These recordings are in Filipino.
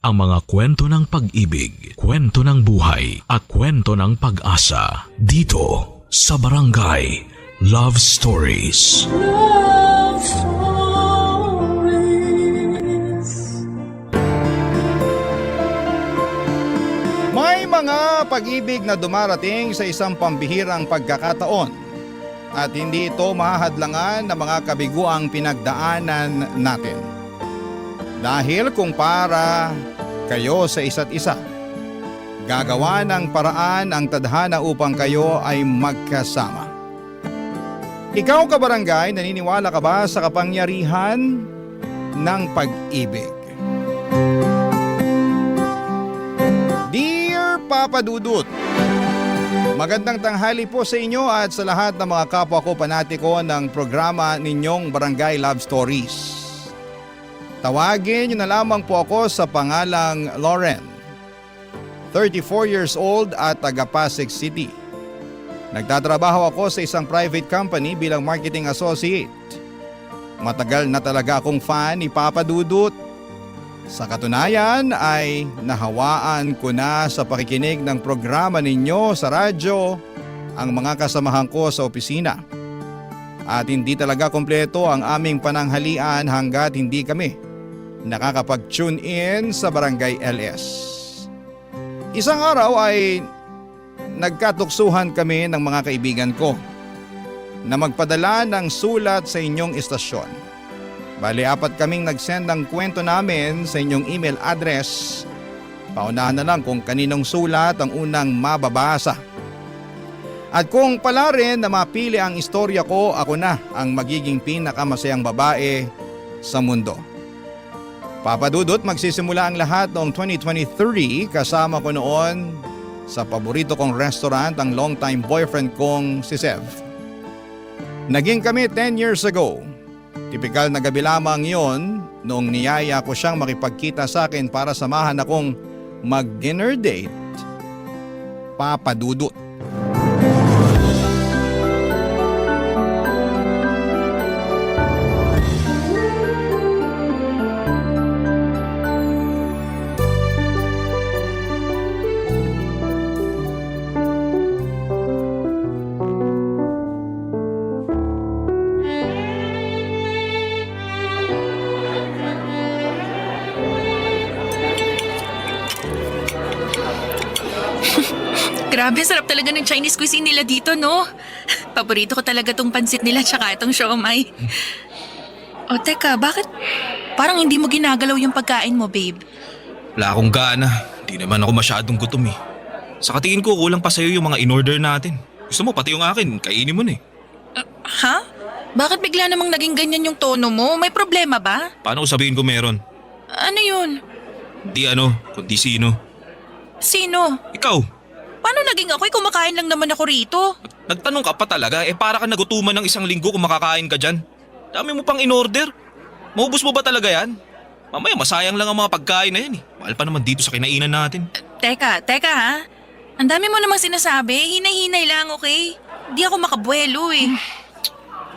ang mga kwento ng pag-ibig, kwento ng buhay, at kwento ng pag-asa dito sa Barangay Love Stories. Love Stories. May mga pag-ibig na dumarating sa isang pambihirang pagkakataon at hindi ito mahahadlangan ng mga kabiguang pinagdaanan natin. Dahil kung para kayo sa isa't isa, gagawa ng paraan ang tadhana upang kayo ay magkasama. Ikaw kabarangay, naniniwala ka ba sa kapangyarihan ng pag-ibig? Dear Papa Dudut, magandang tanghali po sa inyo at sa lahat ng mga kapwa ko panatiko ng programa ninyong Barangay Love Stories. Tawagin niyo na lamang po ako sa pangalang Lauren, 34 years old at taga Pasig City. Nagtatrabaho ako sa isang private company bilang marketing associate. Matagal na talaga akong fan ni Papa Dudut. Sa katunayan ay nahawaan ko na sa pakikinig ng programa ninyo sa radyo ang mga kasamahan ko sa opisina. At hindi talaga kompleto ang aming pananghalian hanggat hindi kami nakakapag-tune in sa Barangay LS. Isang araw ay nagkatuksuhan kami ng mga kaibigan ko na magpadala ng sulat sa inyong istasyon. Bali, 4 kaming nag-send ng kwento namin sa inyong email address. Paunahan na lang kung kaninong sulat ang unang mababasa. At kung pala rin na mapili ang istorya ko, ako na ang magiging pinakamasayang babae sa mundo. Papa Dudut, magsisimula ang lahat noong 2023 kasama ko noon sa paborito kong restaurant ang longtime boyfriend kong si Sev. Naging kami 10 years ago. Tipikal na gabi lamang yon noong niyaya ko siyang makipagkita sa akin para samahan akong mag-dinner date. Papa Dudut. Grabe, sarap talaga ng Chinese cuisine nila dito, no? Paborito ko talaga tong pansit nila tsaka itong siomai. O teka, bakit parang hindi mo ginagalaw yung pagkain mo, babe? Wala akong gana. Di naman ako masyadong gutom eh. Sa katingin ko, kulang pa sa'yo yung mga in-order natin. Gusto mo, pati yung akin, kainin mo na eh. Ha? Bakit bigla namang naging ganyan yung tono mo? May problema ba? Paano ko sabihin ko meron? Ano yun? Di ano, kundi sino. Sino? Ikaw, Paano naging ako'y kumakain lang naman ako rito? nagtanong ka pa talaga para ka nagutuman ng isang linggo kung makakain ka dyan. Dami mo pang in-order. Maubos mo ba talaga yan? Mamaya masayang lang ang mga pagkain na yan eh. Mahal pa naman dito sa kinainan natin. Teka ha? Ang dami mo namang sinasabi, hinay-hinay lang, okay? Di ako makabuelo eh.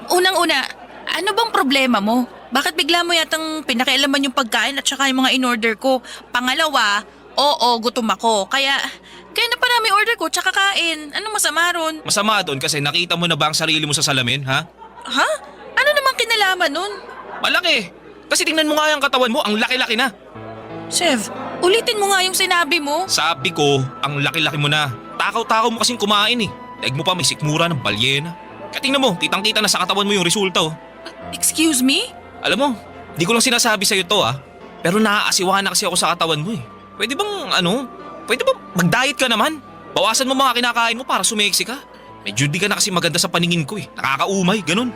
Unang-una, ano bang problema mo? Bakit bigla mo yatang pinakialaman yung pagkain at saka yung mga in-order ko? Pangalawa, oo, gutom ako. Kaya naparami order ko tsaka kain. Anong masama ron? Masama doon kasi nakita mo na ba ang sarili mo sa salamin, ha? Ha? Ano namang kinalaman nun? Malaki. Kasi tingnan mo nga yung katawan mo, ang laki-laki na. Chef, ulitin mo nga yung sinabi mo. Sabi ko, ang laki-laki mo na. Takaw-takaw mo kasing kumain eh. Daig mo pa may sikmura ng balyena. Kaya tingnan mo, kitang-kita na sa katawan mo yung resulta oh. Excuse me? Alam mo, di ko lang sinasabi sa'yo to pero naaasiwahan na kasi ako sa katawan mo eh. Pwede bang mag-diet ka naman? Bawasan mo mga kinakain mo para sumeksi ka. Medyo di ka na kasi maganda sa paningin ko eh. Nakakaumay, ganun.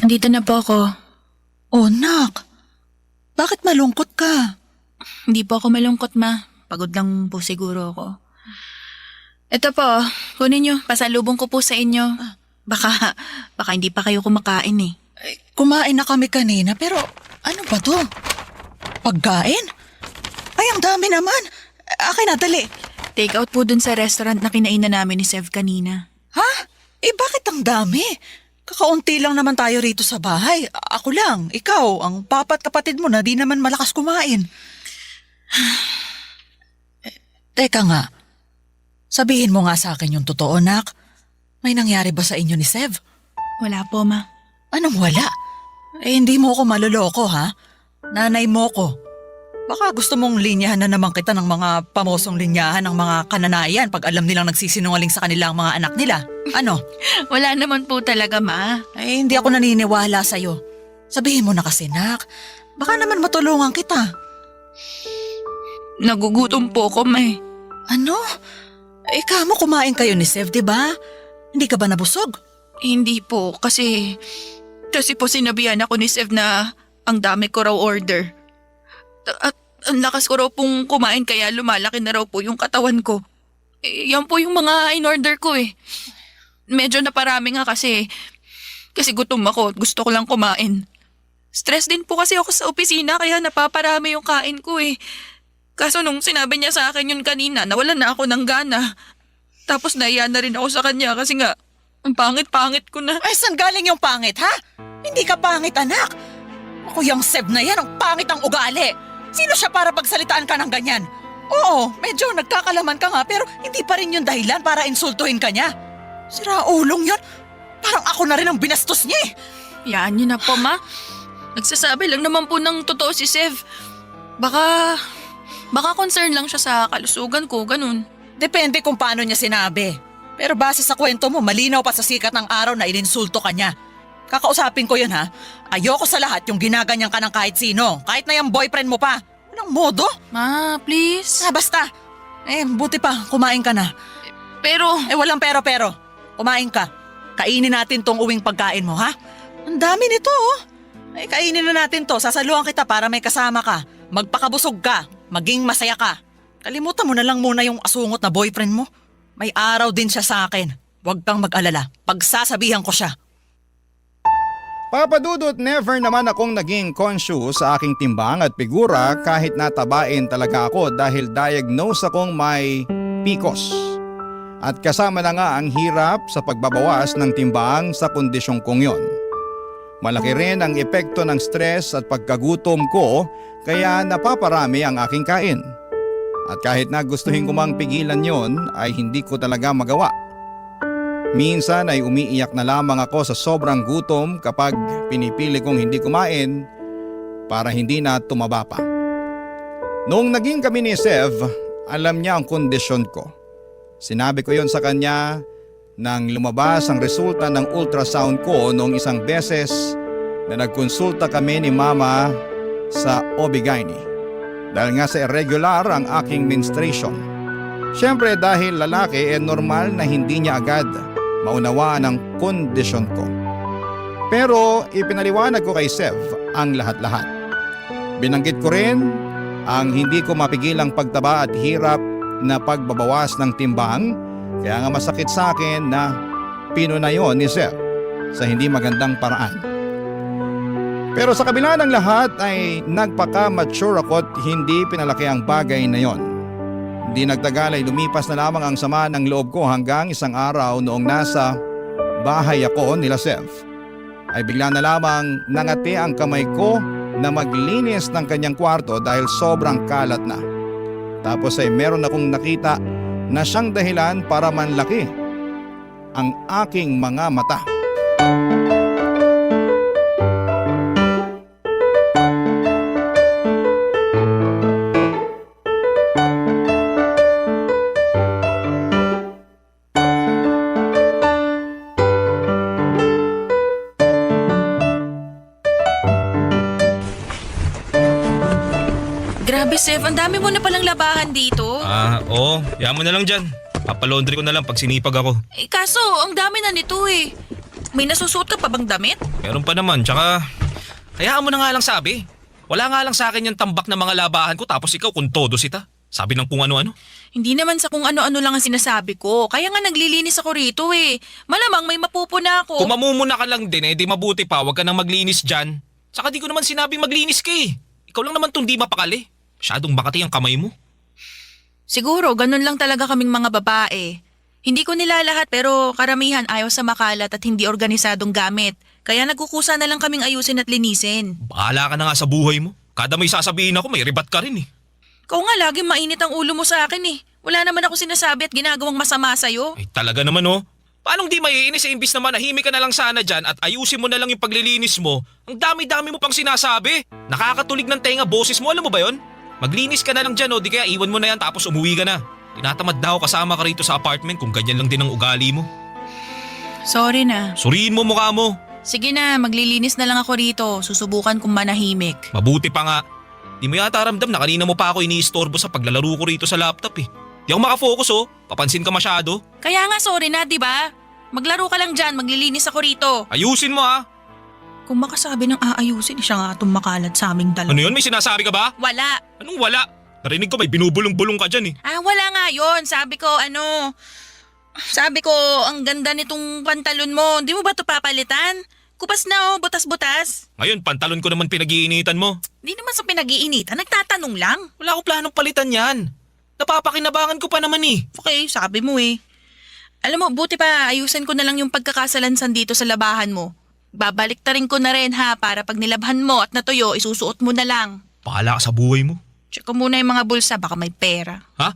Andito na po ako. Oh, nak. Bakit malungkot ka? Hindi po ako malungkot, ma. Pagod lang po siguro ako. Ito po, kunin nyo. Pasalubong ko po sa inyo. Baka hindi pa kayo kumakain eh. Kumain na kami kanina pero ano ba to? Pagkain? Ay, ang dami naman. Akin na, dali. Take out po dun sa restaurant na kinainan namin ni Sev kanina. Ha? Bakit ang dami? Kakaunti lang naman tayo rito sa bahay. Ako lang, ikaw, ang papat kapatid mo na di naman malakas kumain. Teka nga, sabihin mo nga sa akin yung totoo, nak. May nangyari ba sa inyo ni Sev? Wala po, Ma. Anong wala? Hindi mo ko maloloko, ha? Nanay mo ko. Baka gusto mong linyahan na naman kita ng mga pamosong linyahan ng mga kananayan pag alam nilang nagsisinungaling sa kanila ang mga anak nila. Ano? Wala naman po talaga, Ma. Hindi ako naniniwala sa'yo. Sabihin mo na kasi, nak. Baka naman matulungan kita. Nagugutom po ko, Ma. Ano? Kamo kumain kayo ni Sev, di ba? Hindi ka ba nabusog? Hindi po, kasi po sinabihan ako ni Sev na ang dami ko raw order. At ang lakas ko raw pong kumain kaya lumalaki na raw po yung katawan ko. Yan po yung mga in-order ko eh. Medyo naparami nga kasi gutom ako at gusto ko lang kumain. Stress din po kasi ako sa opisina kaya napaparami yung kain ko eh. Kaso nung sinabi niya sa akin yun kanina, nawalan na ako ng gana. Tapos naiya na rin ako sa kanya kasi nga, ang pangit-pangit ko na. Ay, saan galing yung pangit, ha? Hindi ka pangit, anak. Ako yung Sev na yan, ang pangit ang ugali. Sino siya para pagsalitaan ka ng ganyan? Oo, medyo nagkakalaman ka nga pero hindi pa rin yung dahilan para insultuhin ka niya. Siraulong yun. Parang ako na rin ang binastos niya eh. Yan yun na po, Ma. Nagsasabi lang naman po ng totoo si Sev. Baka concern lang siya sa kalusugan ko, ganun. Depende kung paano niya sinabi. Pero base sa kwento mo, malinaw pa sa sikat ng araw na ininsulto ka niya. Kakausapin ko yun, ha? Ayoko sa lahat yung ginaganyan ka ng kahit sino. Kahit na yung boyfriend mo pa. Walang modo. Ma, please. Basta. Buti pa, kumain ka na. Pero, Walang pero. Kumain ka. Kainin natin tong uwing pagkain mo, ha? Ang dami nito, oh. Kainin na natin to. Sasaluhan kita para may kasama ka. Magpakabusog ka. Maging masaya ka. Kalimutan mo na lang muna yung asungot na boyfriend mo. May araw din siya sa akin. Huwag kang mag-alala. Pagsasabihan ko siya. Papa Dudut, never naman akong naging conscious sa aking timbang at figura kahit natabain talaga ako dahil diagnose akong may PCOS. At kasama na nga ang hirap sa pagbabawas ng timbang sa kondisyong kong yon. Malaki rin ang epekto ng stress at pagkagutom ko kaya napaparami ang aking kain. At kahit na gustuhin ko mang pigilan yon ay hindi ko talaga magawa. Minsan ay umiiyak na lamang ako sa sobrang gutom kapag pinipili kong hindi kumain para hindi na tumaba pa. Noong naging kami ni Sev, alam niya ang kondisyon ko. Sinabi ko yon sa kanya nang lumabas ang resulta ng ultrasound ko noong isang beses na nagkonsulta kami ni Mama sa OB-GYN. Dahil nga sa irregular ang aking menstruation. Siyempre dahil lalaki normal na hindi niya agad maunawaan ang kondisyon ko. Pero ipinaliwanag ko kay Sev ang lahat-lahat. Binanggit ko rin ang hindi ko mapigilang pagtaba at hirap na pagbabawas ng timbang, kaya nga masakit sa akin na pinunayon ni Sev sa hindi magandang paraan. Pero sa kabila ng lahat ay nagpaka-mature ako at hindi pinalaki ang bagay na yon. Hindi nagtagal ay lumipas na lamang ang sama ng loob ko hanggang isang araw noong nasa bahay ako nila Sev. Ay bigla na lamang nangati ang kamay ko na maglinis ng kanyang kwarto dahil sobrang kalat na. Tapos ay meron akong nakita na siyang dahilan para manlaki ang aking mga mata. grabe Sev, ang dami mo na palang labahan dito. Oo. Yaman mo na lang dyan. Papalaundry ko na lang pag sinipag ako. Kaso, ang dami na nito eh. May nasusuot ka pa bang damit? Meron pa naman, tsaka hayaan mo na nga lang sabi. Wala nga lang sa akin yung tambak na mga labahan ko tapos ikaw kung todo sita. Sabi ng kung ano-ano. Hindi naman sa kung ano-ano lang ang sinasabi ko. Kaya nga naglilinis ako rito eh. Malamang may mapupuna ako. Kung mamumuna ka lang din di mabuti pa, huwag ka nang maglinis dyan. Saka di ko naman sinabing maglinis ka eh. Ikaw lang naman tong di mapakali. Masyadong makati ang kamay mo. Siguro, ganun lang talaga kaming mga babae. Hindi ko nila lahat pero karamihan ayaw sa makalat at hindi organisadong gamit. Kaya nagkukusa na lang kaming ayusin at linisin. Bahala ka na nga sa buhay mo. Kada may sasabihin ako, may ribat ka rin eh. Ikaw nga lagi mainit ang ulo mo sa akin eh. Wala naman ako sinasabi at ginagawang masama sa'yo. Ay talaga naman oh. Paanong di maiinis imbis na manahimik ka na lang sana dyan at ayusin mo na lang yung paglilinis mo? Ang dami-dami mo pang sinasabi. Nakakatulig ng tenga boses mo, alam mo ba yon? Maglinis ka na lang dyan di kaya iwan mo na yan tapos umuwi ka na. Tinatamad na ako kasama ka rito sa apartment kung ganyan lang din ang ugali mo. Sorry na. Suriin mo mukha mo. Sige na, maglilinis na lang ako rito. Susubukan kong manahimik. Mabuti pa nga. Di mo yata ramdam na kanina mo pa ako iniistorbo sa paglalaro ko rito sa laptop eh. Di ako makafocus papansin ka masyado. Kaya nga sorry na, di ba? Maglaro ka lang dyan, maglilinis ako rito. Ayusin mo ha. Kung makasabi ng aayusin, siya nga itong makalat sa aming dalawa. Ano yun? May sinasabi ka ba? Wala. Anong wala? Narinig ko may binubulong-bulong ka dyan eh. Wala nga yun. Sabi ko, ang ganda nitong pantalon mo. Di mo ba ito papalitan? Kupas na butas-butas. Ngayon, pantalon ko naman pinag-iinitan mo. Di naman sa pinag-iinitan, nagtatanong lang. Wala akong planong palitan yan. Napapakinabangan ko pa naman eh. Okay, sabi mo eh. Alam mo, buti pa ayusin ko na lang yung pagkakasalansan dito sa labahan mo. Babalik ta rin ko na rin ha, para pag nilabhan mo at natuyo, isusuot mo na lang. Bahala ka sa buhay mo. Check ko muna yung mga bulsa, baka may pera. Ha?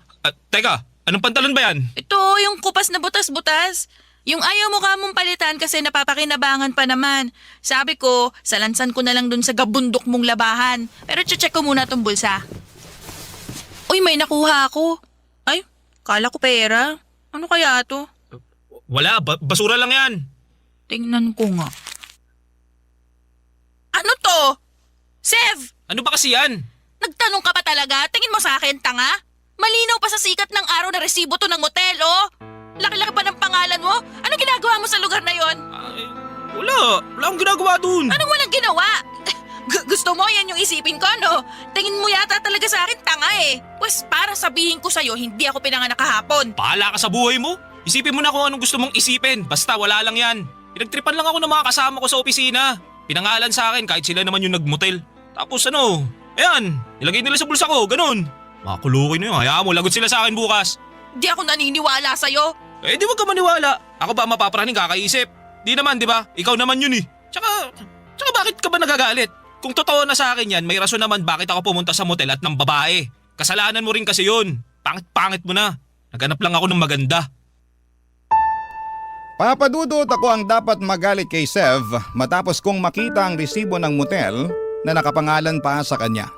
Teka, anong pantalon ba yan? Ito, yung kupas na butas-butas. Yung ayaw mo ka mong palitan kasi napapakinabangan pa naman. Sabi ko, salansan ko na lang dun sa gabundok mong labahan. Pero check ko muna tong bulsa. Uy, may nakuha ako. Ay, kala ko pera. Ano kaya to? Wala, basura lang yan. Tingnan ko nga. Ano to? Sev! Ano ba kasi yan? Nagtanong ka pa talaga? Tingin mo sa akin, tanga? Malinaw pa sa sikat ng araw na resibo to ng motel, oh! Laki-laki pa ng pangalan mo? Anong ginagawa mo sa lugar na yon? Wala akong ginagawa dun. Anong walang ginawa? Gusto mo yan yung isipin ko, no? Tingin mo yata talaga sa akin, tanga eh. Pues para sabihin ko sa'yo, hindi ako pinanganak kahapon. Bahala ka sa buhay mo. Isipin mo na kung anong gusto mong isipin. Basta wala lang yan. Pinagtripan lang ako ng mga kasama ko sa opisina. Pinangalan sa akin kahit sila naman yung nagmotel. Tapos ayan, ilagay nila sa bulsa ko, ganun. Makulokoy na yun, hayaan mo, lagot sila sa akin bukas. Di ako naniniwala sa'yo. Di wag ka maniwala. Ako ba mapapraning kakaisip? Di naman, di ba? Ikaw naman yun eh. Tsaka bakit ka ba nagagalit? Kung totoo na sa akin yan, may rason naman bakit ako pumunta sa motel at ng babae. Kasalanan mo rin kasi yun. Pangit-pangit mo na. Naghanap lang ako ng maganda. Papadudot ako ang dapat magalit kay Sev matapos kong makita ang resibo ng motel na nakapangalan pa sa kanya.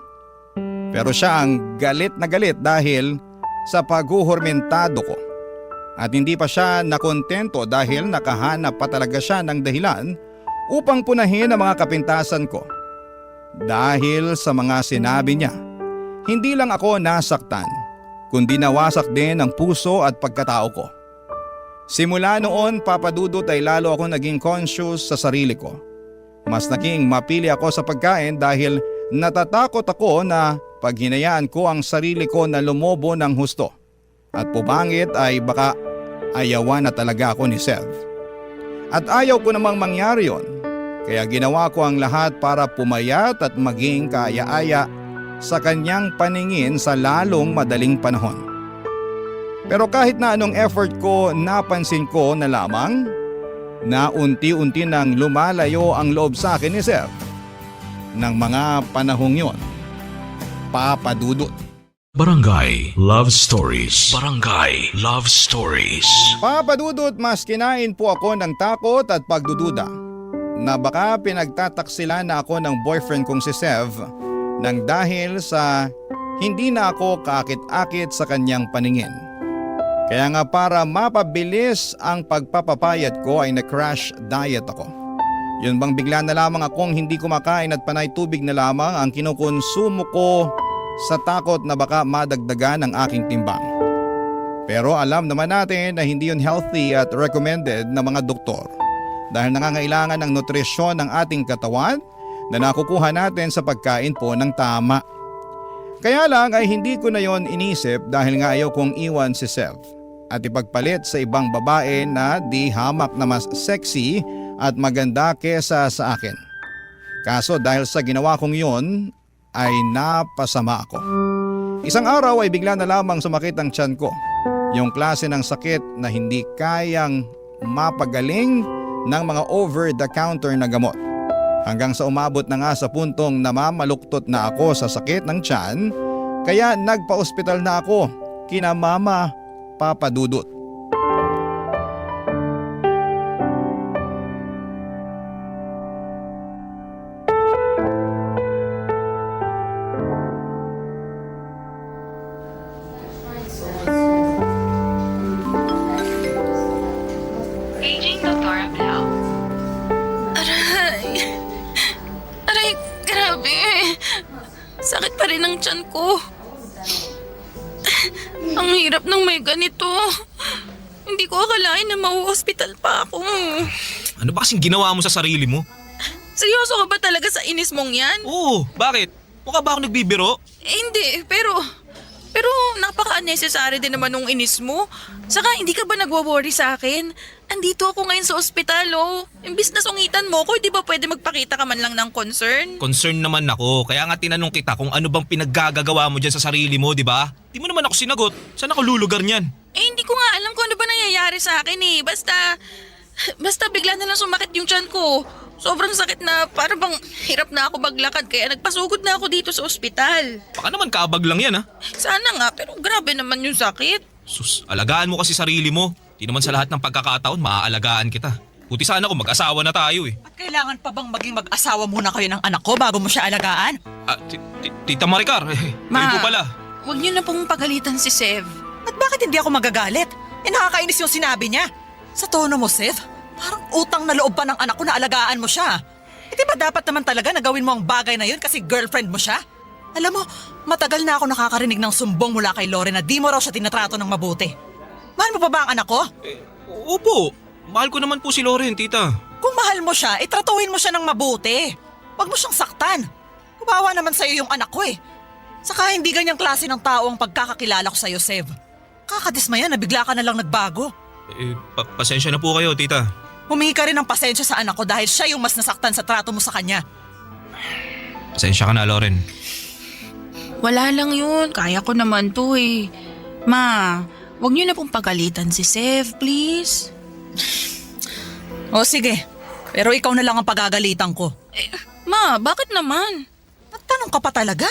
Pero siya ang galit na galit dahil sa paghuhormentado ko. At hindi pa siya nakontento dahil nakahanap pa talaga siya ng dahilan upang punahin ang mga kapintasan ko. Dahil sa mga sinabi niya, hindi lang ako nasaktan, kundi nawasak din ang puso at pagkatao ko. Simula noon, papadudot ay lalo ako naging conscious sa sarili ko. Mas naging mapili ako sa pagkain dahil natatakot ako na pag hinayaan ko ang sarili ko na lumobo ng husto at pumangit ay baka ayawan na talaga ako ni Sev. At ayaw ko namang mangyari yon, kaya ginawa ko ang lahat para pumayat at maging kaaya-aya sa kanyang paningin sa lalong madaling panahon. Pero kahit na anong effort ko, napansin ko na lamang na unti-unti nang lumalayo ang loob sa akin ni Sev ng mga panahong yon. Papadudot. Barangay Love Stories. Barangay Love Stories. Papadudot, mas kinain po ako ng takot at pagdududa na baka pinagtataksilan na ako ng boyfriend kong si Sev nang dahil sa hindi na ako kaakit-akit sa kanyang paningin. Kaya nga para mapabilis ang pagpapapayat ko ay na-crash diet ako. Yun bang bigla na lamang akong hindi kumakain at panay tubig na lamang ang kinukonsumo ko sa takot na baka madagdagan ang aking timbang. Pero alam naman natin na hindi yun healthy at recommended ng mga doktor dahil nangangailangan ng nutrisyon ng ating katawan na nakukuha natin sa pagkain po ng tama. Kaya lang ay hindi ko na yon inisip dahil nga ayaw kong iwan si Sev at ipagpalit sa ibang babae na di hamak na mas sexy at maganda kesa sa akin. Kaso dahil sa ginawa kong yon ay napasama ako. Isang araw ay bigla na lamang sumakit ang tiyan ko. Yung klase ng sakit na hindi kayang mapagaling ng mga over-the-counter na gamot. Hanggang sa umabot na nga sa puntong namamaluktot na ako sa sakit ng tiyan, kaya nagpa-ospital na ako kina Mama Papa Dudut. Paging Dr. Blau. Aray, grabe. Sakit pa rin ang tiyan ko. Ang hirap ng may ganito. Hindi ko akalain na mau-hospital pa ako. Ano ba kasing ginawa mo sa sarili mo? Seryoso ka ba talaga sa inis mong yan? Oo, bakit? Mukha ba ako nagbibiro? Hindi, pero napaka-unnecessary din naman nung inis mo. Saka hindi ka ba nagwo-worry sa akin? Andito ako ngayon sa ospital, oh. Imbis na sungitan mo ko, di ba pwede magpakita ka man lang ng concern? Concern naman ako, kaya nga tinanong kita kung ano bang pinaggagawa mo dyan sa sarili mo, di ba? Di mo naman ako sinagot. Saan ako lulugar niyan? Eh, hindi ko nga alam kung ano ba nangyayari sa akin eh. Basta bigla na lang sumakit yung tiyan ko. Sobrang sakit na para bang hirap na ako maglakad kaya nagpasugod na ako dito sa ospital. Baka naman kaabag lang yan, ha? Sana nga, pero grabe naman yung sakit. Sus, alagaan mo kasi sarili mo. Di naman sa lahat ng pagkakataon maaalagaan kita. Buti sana kung mag-asawa na tayo eh. At kailangan pa bang maging mag-asawa muna kayo ng anak ko bago mo siya alagaan? Ah, Tita Maricar, kayo po pala. Huwag niyo na pong pagalitan si Sev. At bakit hindi ako magagalit? Nakakainis yung sinabi niya. Sa tono mo, Sev, parang utang na loob pa ng anak ko na alagaan mo siya. Di ba dapat naman talaga na gawin mo ang bagay na yun kasi girlfriend mo siya? Alam mo, matagal na ako nakakarinig ng sumbong mula kay Loren na di mo raw siya tinatrato ng mabuti. Mahal mo pa ba ang anak ko? Opo, mahal ko naman po si Loren, tita. Kung mahal mo siya, itratuhin mo siya ng mabuti. Huwag mo siyang saktan. Kumawa naman sa'yo yung anak ko eh. Saka hindi ganyang klase ng tao ang pagkakakilala ko sa'yo, Sev. Kakadismaya na bigla ka na lang nagbago. Pasensya na po kayo, tita. Humingi ka rin ng pasensya sa anak ko dahil siya yung mas nasaktan sa trato mo sa kanya. Pasensya ka na, Loren. Wala lang yun. Kaya ko naman to eh. Ma, huwag niyo na pong pagalitan si Sev, please. O sige, pero ikaw na lang ang pagagalitan ko. Ma, bakit naman? Nagtanong ka pa talaga?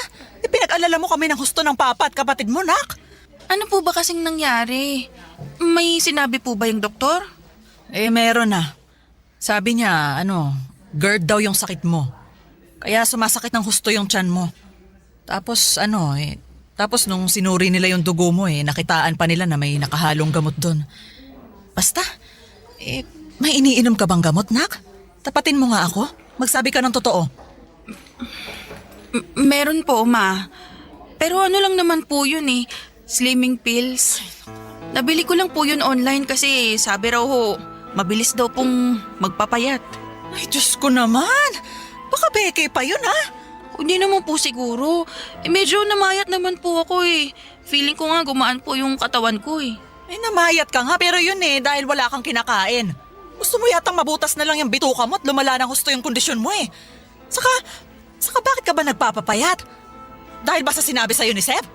Pinag-alala mo kami ng husto ng papa at kapatid mo, nak. Ano po ba kasing nangyari? May sinabi po ba yung doktor? Meron na. Sabi niya, GERD daw yung sakit mo. Kaya sumasakit ng husto yung tiyan mo. Tapos tapos nung sinuri nila yung dugo mo nakitaan pa nila na may nakahalong gamot doon. Basta, may iniinom ka bang gamot, nak? Tapatin mo nga ako. Magsabi ka ng totoo. Meron po, ma. Pero ano lang naman po yun eh. Slimming pills. Nabili ko lang po yun online kasi sabi raw ho, mabilis daw pong magpapayat. Ay, Diyos ko naman. Baka beke pa yun, ha? Hindi naman po siguro. Medyo namayat naman po ako eh. Feeling ko nga gumaan po yung katawan ko eh. Namayat ka nga pero yun dahil wala kang kinakain. Gusto mo yatang mabutas na lang yung bituka mo at lumala ng husto yung kondisyon mo eh. Saka bakit ka ba nagpapapayat? Dahil ba sa sinabi sa'yo ni Seb?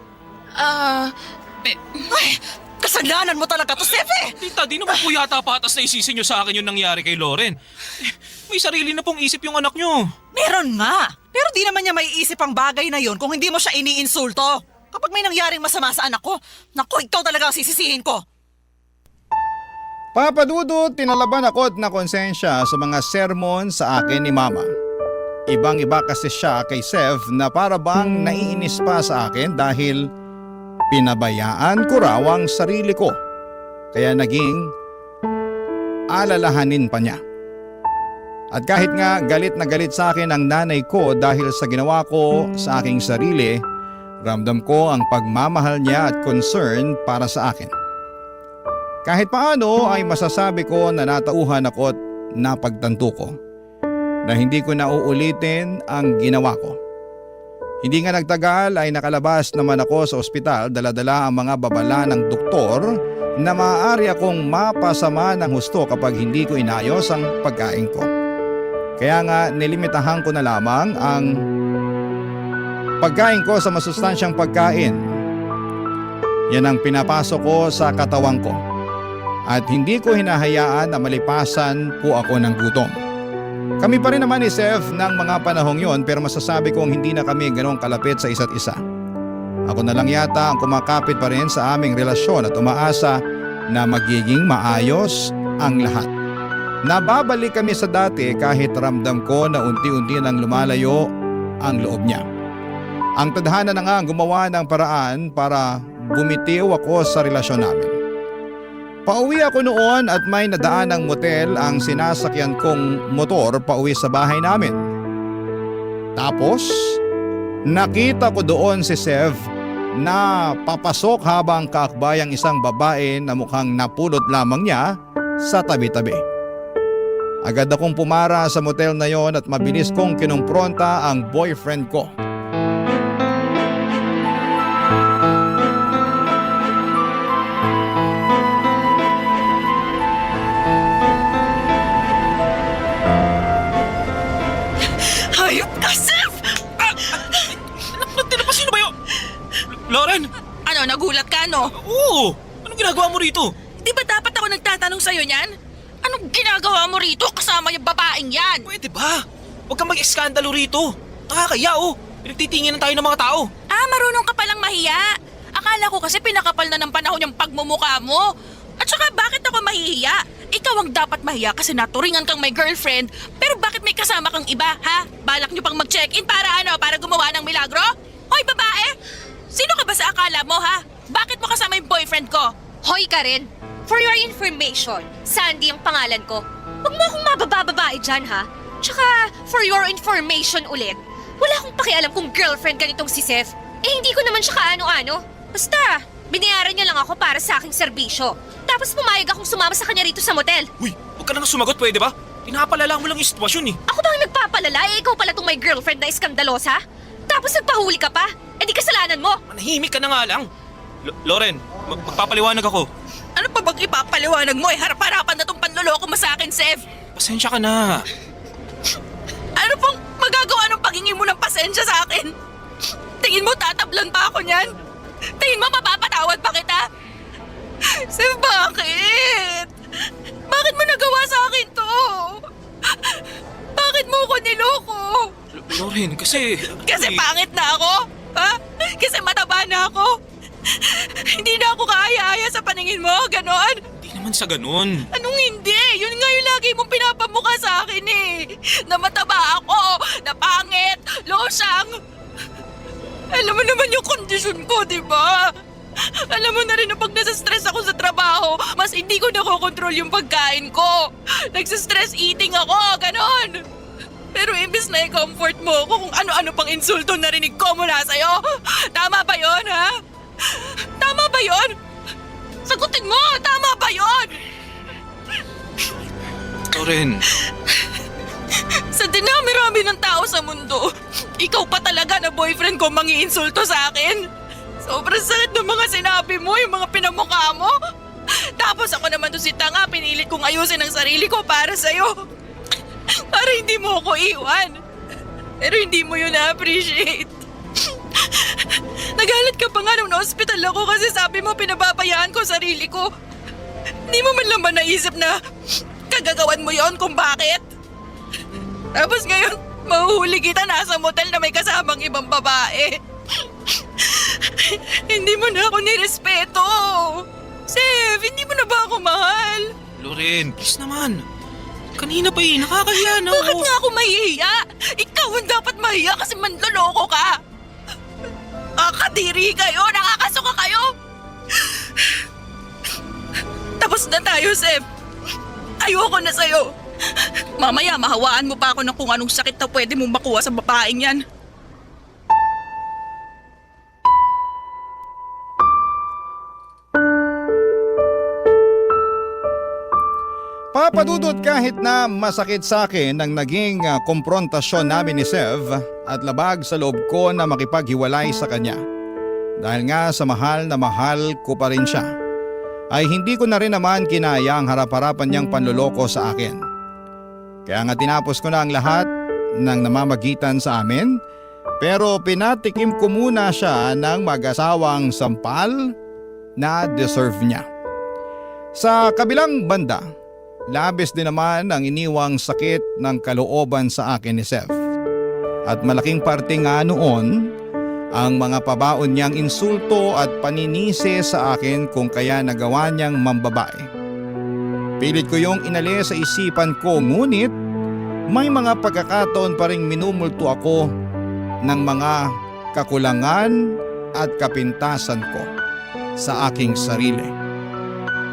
Ay, kasalanan mo talaga to, Seb eh! Tita, di naman po yata patas na isisi nyo sa akin yung nangyari kay Loren. May sarili na pong isip yung anak nyo. Meron nga. Pero di naman niya maiisip ang bagay na yun kung hindi mo siya iniinsulto. Kapag may nangyaring masama sa anak ko, naku, ikaw talaga ang sisisihin ko. Papa Dudut, tinalaban ako na konsensya sa mga sermon sa akin ni Mama. Ibang-iba kasi siya kay Sev na para bang naiinis pa sa akin dahil pinabayaan ko raw ang sarili ko. Kaya naging alalahanin pa niya. At kahit nga galit na galit sa akin ang nanay ko dahil sa ginawa ko sa aking sarili, ramdam ko ang pagmamahal niya at concern para sa akin. Kahit paano ay masasabi ko na natauhan ako at napagtanto ko na hindi ko na uulitin ang ginawa ko. Hindi nga nagtagal ay nakalabas naman ako sa ospital, dala-dala ang mga babala ng doktor na maaari akong mapasama ng husto kapag hindi ko inayos ang pagkain ko. Kaya nga nilimitahan ko na lamang ang pagkain ko sa masustansyang pagkain. Yan ang pinapasok ko sa katawan ko. At hindi ko hinahayaan na malipasan po ako ng gutom. Kami pa rin naman ni Seth ng mga panahong yon, pero masasabi kong hindi na kami ganong kalapit sa isa't isa. Ako na lang yata ang kumakapit pa rin sa aming relasyon at umaasa na magiging maayos ang lahat. Nababalik kami sa dati kahit ramdam ko na unti-unti nang lumalayo ang loob niya. Ang tadhana na nga ang gumawa ng paraan para bumitiw ako sa relasyon namin. Pauwi ako noon at may nadaan ng motel ang sinasakyan kong motor pauwi sa bahay namin. Tapos, nakita ko doon si Sev na papasok habang kaakbay ang isang babae na mukhang napulot lamang niya sa tabi-tabi. Agad akong pumara sa motel na yon at mabilis kong kinumpronta ang boyfriend ko. Hayop ka, Sev! Sino ba yun? Lauren! Ano, nagulat ka, no? Oo! Anong ginagawa mo rito? Di ba dapat ako nagtatanong sa'yo niyan? Anong ginagawa mo rito kasama yung babaeng yan? Pwede ba? Huwag kang mag-eskandalo rito. Nakakaya oh. Pinagtitingin tayo ng mga tao. Ah, marunong ka palang mahiya. Akala ko kasi pinakapal na ng panahon yung pagmumukha mo. At saka bakit ako mahihiya? Ikaw ang dapat mahiya kasi naturingan kang may girlfriend. Pero bakit may kasama kang iba, ha? Balak nyo pang mag-check-in para ano? Para gumawa ng milagro? Hoy, babae! Sino ka ba sa akala mo, ha? Bakit mo kasama yung boyfriend ko? Hoy Karen, for your information, Sandy ang pangalan ko. Huwag mo akong mabababae dyan, ha? Tsaka, for your information ulit, wala akong pakialam kung girlfriend ganitong si Seth. Eh, hindi ko naman siya kaano-ano. Basta, binayaran niya lang ako para sa aking serbisyo. Tapos pumayag akong sumama sa kanya rito sa motel. Uy, huwag ka nang sumagot, pwede ba? Pinapalala mo lang yung sitwasyon eh. Ako ba ang nagpapalala? Eh, ikaw pala tong may girlfriend na iskandalosa? Tapos nagpahuli ka pa? Eh, di kasalanan mo. Manahimik ka na nga lang. Lauren, magpapaliwanag ako. Ano pa bang ipapaliwanag mo? Harap-harapan na tong panloloko mo sa akin, Sev. Pasensya ka na. Ano pang magagawa ng paghingi mo ng pasensya sa akin? Tingin mo tatablan pa ako niyan? Tingin mo mapapatawad pa kita? Sev, bakit? Bakit mo nagawa sa akin to? Bakit mo ko niloko? Lauren, kasi... Kasi pangit na ako? Ha? Kasi mataba na ako? Hindi na ako kaaya-aya sa paningin mo, ganon? Hindi naman sa ganun. Anong hindi? Yun nga yung lagi mong pinapamukha sa akin eh. Na mataba ako, na pangit, losyang. Alam mo naman yung kondisyon ko, di ba? Alam mo na rin na pag nasa-stress ako sa trabaho, mas hindi ko nakokontrol yung pagkain ko. Nagsa-stress eating ako, ganon. Pero imbes na i-comfort mo ako kung ano-ano pang insulto narinig ko mula sa'yo. Tama ba yun, ha? Tama ba yun? Sagutin mo, tama ba yun? Lauren, Sa dinami-rami ng tao sa mundo, ikaw pa talaga na boyfriend ko mangi-insulto sa akin. Sobrang sakit ng mga sinabi mo, yung mga pinamukha mo. Tapos ako naman to si tanga, pinilit kong ayusin ang sarili ko para sa'yo. Para hindi mo ako iwan. Pero hindi mo yun na-appreciate. Nagalit ka pa nga nung na-hospital ako kasi sabi mo pinababayaan ko sarili ko. Hindi mo man lang ba naisip na kagagawan mo yon kung bakit? Tapos ngayon, mahuhuli kita nasa motel na may kasamang ibang babae. Hindi mo na ako nirespeto. Sev, hindi mo na ba ako mahal? Lauren, please naman. Kanina pa nakakahiya na Bakit ako. nga ako mahihiya? Ikaw ang dapat mahiya kasi manloloko ka. Kadiri kayo, nakakasuka kayo. Tapos na tayo, Sev. Ayoko na sa'yo. Mamaya mahawaan mo pa ako ng kung anong sakit na pwede mong makuha sa babaeng yan. Papadudot, kahit na masakit sa akin ang naging komprontasyon namin ni Sev at labag sa loob ko na makipaghiwalay sa kanya. Dahil nga sa mahal na mahal ko pa rin siya, ay hindi ko na rin naman kinaya ang harap-harapan niyang panloloko sa akin. Kaya nga tinapos ko na ang lahat ng namamagitan sa amin, pero pinatikim ko muna siya ng mag-asawang sampal na deserve niya. Sa kabilang banda, labis din naman ang iniwang sakit ng kalooban sa akin ni Sev. At malaking parte nga noon ang mga pabaon niyang insulto at paninisi sa akin kung kaya nagawa niyang mambabae. Pilit ko yung inalis sa isipan ko, ngunit may mga pagkakataon pa ring minumulto ako ng mga kakulangan at kapintasan ko sa aking sarili.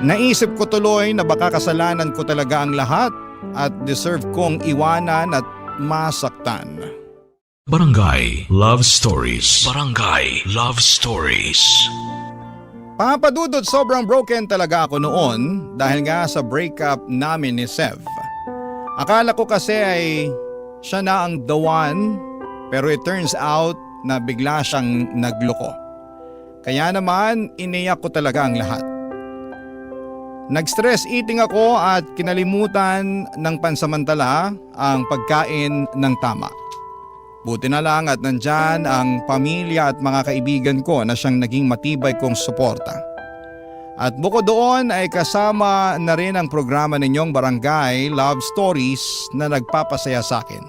Naisip ko tuloy na baka kasalanan ko talaga ang lahat at deserve kong iwanan at masaktan. Barangay Love Stories. Barangay Love Stories. Papadudot, sobrang broken talaga ako noon dahil nga sa breakup namin ni Sev. Akala ko kasi ay siya na ang the one, pero it turns out na bigla siyang nagloko. Kaya naman iniyak ko talaga ang lahat. Nag-stress eating ako at kinalimutan ng pansamantala ang pagkain ng tama. Buti na lang at nandyan ang pamilya at mga kaibigan ko na siyang naging matibay kong suporta. At bukod doon ay kasama na rin ang programa ninyong Barangay Love Stories na nagpapasaya sa akin.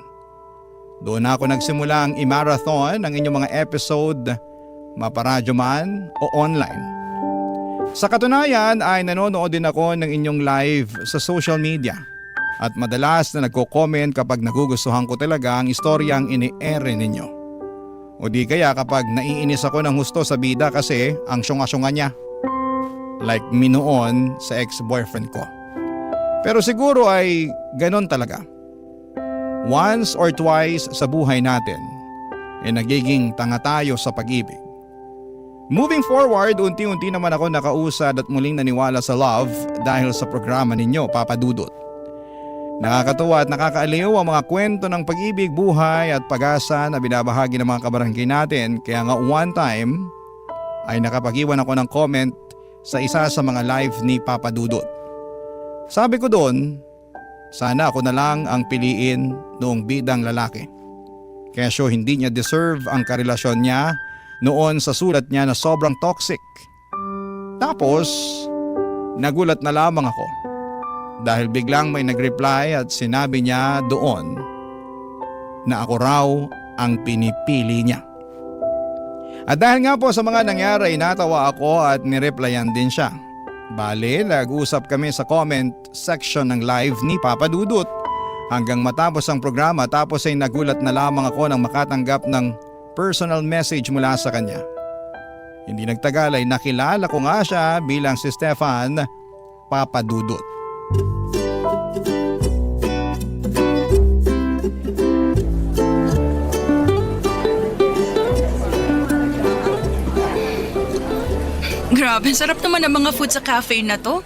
Doon ako nagsimulang i-marathon ang inyong mga episode, maparadyo man o online. Sa katunayan ay nanonood din ako ng inyong live sa social media at madalas na nagko-comment kapag nagugustuhan ko talaga ang istoryang ini-ere ninyo. O di kaya kapag naiinis ako ng husto sa bida kasi ang syunga-syunga niya. Like me noon sa ex-boyfriend ko. Pero siguro ay ganon talaga. Once or twice sa buhay natin ay nagiging tanga tayo sa pag-ibig. Moving forward, unti-unti naman ako nakausad at muling naniwala sa love dahil sa programa ninyo, Papadudot. Nakakatuwa at nakakaaliw ang mga kwento ng pag-ibig, buhay at pag-asa na binabahagi ng mga kabarangay natin. Kaya nga one time ay nakapag-iwan ako ng comment sa isa sa mga live ni Papadudot. Sabi ko doon, sana ako na lang ang piliin noong bidang lalaki. Kesyo hindi niya deserve ang karelasyon niya noon sa sulat niya na sobrang toxic. Tapos, nagulat na lamang ako dahil biglang may nag-reply at sinabi niya doon na ako raw ang pinipili niya. At dahil nga po sa mga nangyari, natawa ako at nireplyan din siya. Bale, nag-usap kami sa comment section ng live ni Papadudot hanggang matapos ang programa, tapos ay nagulat na lamang ako nang makatanggap ng personal message mula sa kanya. Hindi nagtagal ay nakilala ko nga siya bilang si Stefan Papadudot. Grabe, sarap naman ang mga food sa cafe na to.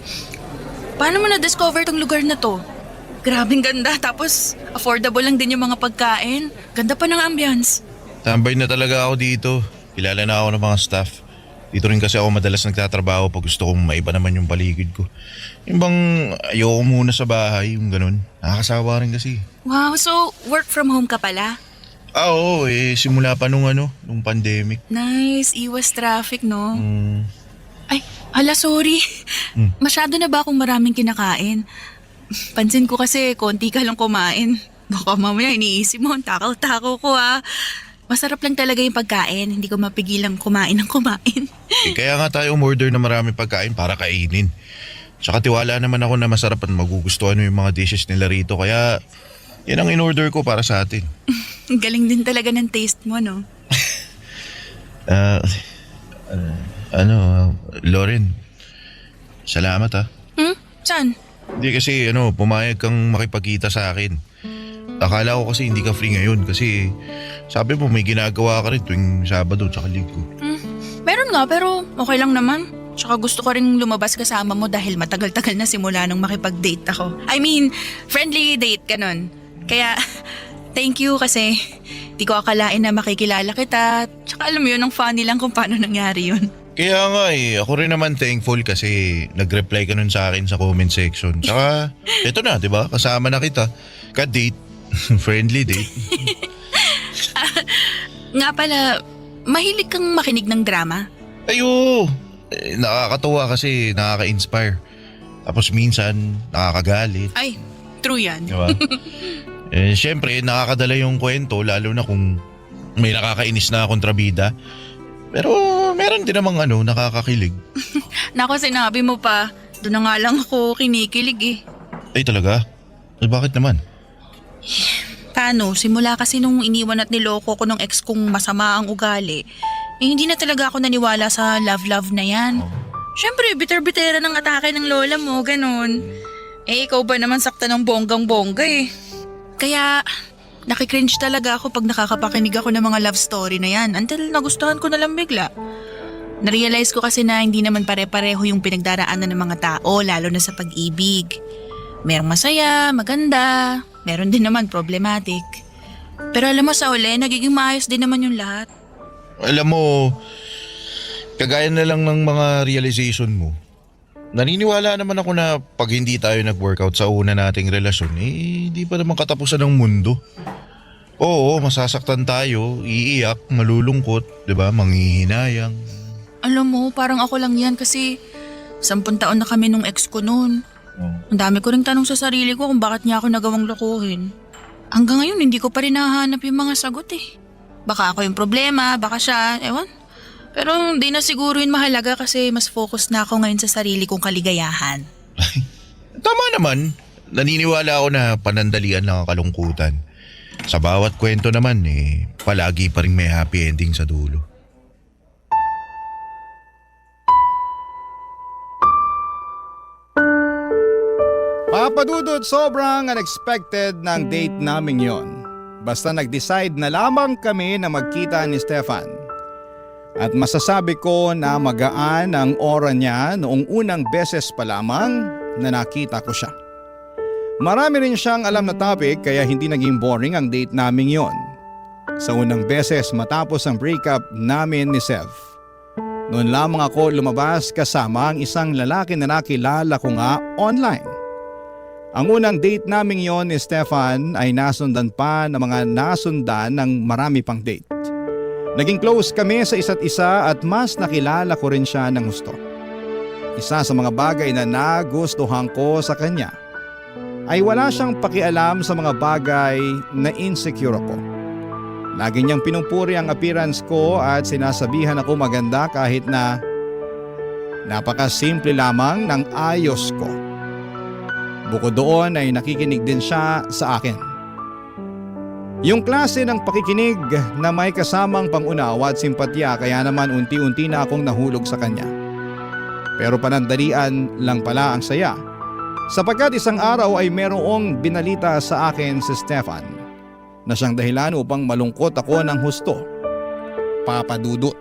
Paano mo na-discover tong lugar na to? Grabing ganda, tapos affordable lang din yung mga pagkain. Ganda pa ng ambience. Tambay na talaga ako dito. Kilala na ako ng mga staff. Dito rin kasi ako madalas nagtatrabaho pag gusto kong maiba naman yung paligid ko. Yung bang ayoko muna sa bahay, yung ganun. Nakakasawa rin kasi. Wow, so work from home ka pala? Oo, simula pa nung pandemic. Nice, iwas traffic, no? Ay, hala, sorry. Masyado na ba akong maraming kinakain? Pansin ko kasi konti ka lang kumain. Baka mamaya iniisip mo, ang takaw-takaw ko ah. Masarap lang talaga yung pagkain. Hindi ko mapigilang kumain ng kumain. Kaya nga tayo umorder na marami pagkain para kainin. Tsaka tiwala naman ako na masarap at magugustuhan yung mga dishes nila rito. Kaya yan ang in-order ko para sa atin. Galing din talaga ng taste mo, no? Lauren, salamat ha. Saan? Hindi kasi pumayag kang makipagkita sa akin. Akala ko kasi hindi ka free ngayon kasi sabi mo may ginagawa ka rin tuwing Sabado tsaka Linggo. Meron nga pero okay lang naman. Tsaka gusto ko rin lumabas kasama mo dahil matagal-tagal na simula nung makipag-date ako. I mean, friendly date, ganun. Kaya, thank you kasi di ko akalain na makikilala kita. Tsaka alam mo yun, ang funny lang kung paano nangyari yun. Kaya nga ako rin naman thankful kasi nag-reply ka nun sa akin sa comment section. Tsaka, eto na, di ba? Kasama na kita. Ka-date. Friendly date. Nga pala, mahilig kang makinig ng drama? Ayo, nakakatuwa kasi nakaka-inspire. Tapos minsan, nakakagalit. Ay, true yan. Di ba? Siyempre, nakakadala yung kwento lalo na kung may nakakainis na kontrabida. Pero meron din namang nakakakilig. Nako, sinabi mo pa. Doon na nga lang ako kinikilig eh. Ay talaga? Ay bakit naman? Paano? Simula kasi nung iniwan at niloko ko ng ex kong masama ang ugali, hindi na talaga ako naniwala sa love-love na yan. Siyempre, bitter-bitera ng atake ng lola mo, ganun. Ikaw ba naman sakta ng bonggang-bongga eh. Kaya, nakikringe talaga ako pag nakakapakinig ako ng mga love story na yan until nagustuhan ko na lang bigla. Narealize ko kasi na hindi naman pare-pareho yung pinagdaraanan ng mga tao lalo na sa pag-ibig. Merong masaya, maganda, meron din naman problematic. Pero alam mo sa uli, nagiging maayos din naman yung lahat. Alam mo, kagaya na lang ng mga realization mo. Naniniwala naman ako na pag hindi tayo nag-workout sa una nating relasyon, hindi pa naman katapusan ng mundo. Oo, masasaktan tayo, iiyak, malulungkot, 'di ba? Manghihinayang. Alam mo, parang ako lang yan kasi 10 taon na kami nung ex ko noon. Ang dami ko ring tanong sa sarili ko kung bakit niya ako nagawang lokohin. Hanggang ngayon, hindi ko pa rin nahanap yung mga sagot eh. Baka ako yung problema, baka siya, ewan. Pero hindi na siguro yun mahalaga kasi mas focus na ako ngayon sa sarili kong kaligayahan. Tama naman. Naniniwala ako na panandalian lang ang kalungkutan. Sa bawat kwento naman palagi pa rin may happy ending sa dulo. Papadudod, sobrang unexpected ng date naming yon. Basta nag-decide na lamang kami na magkita ni Stefan. At masasabi ko na magaan ang aura niya noong unang beses pa lamang na nakita ko siya. Marami rin siyang alam na topic kaya hindi naging boring ang date naming yon. Sa unang beses matapos ang breakup namin ni Sev. Noon lamang ako lumabas kasama ang isang lalaki na nakilala ko nga online. Ang unang date naming yon ni Stefan ay nasundan pa ng mga nasundan ng marami pang date. Naging close kami sa isa't isa at mas nakilala ko rin siya ng gusto. Isa sa mga bagay na nagustuhan ko sa kanya ay wala siyang pakialam sa mga bagay na insecure ako. Lagi niyang pinupuri ang appearance ko at sinasabihan ako maganda kahit na napakasimple lamang ng ayos ko. Bukod doon ay nakikinig din siya sa akin. Yung klase ng pakikinig na may kasamang pangunawa at simpatya kaya naman unti-unti na akong nahulog sa kanya. Pero panandalian lang pala ang saya. Sapagkat isang araw ay merong binalita sa akin si Stefan na siyang dahilan upang malungkot ako ng husto. Papadudot.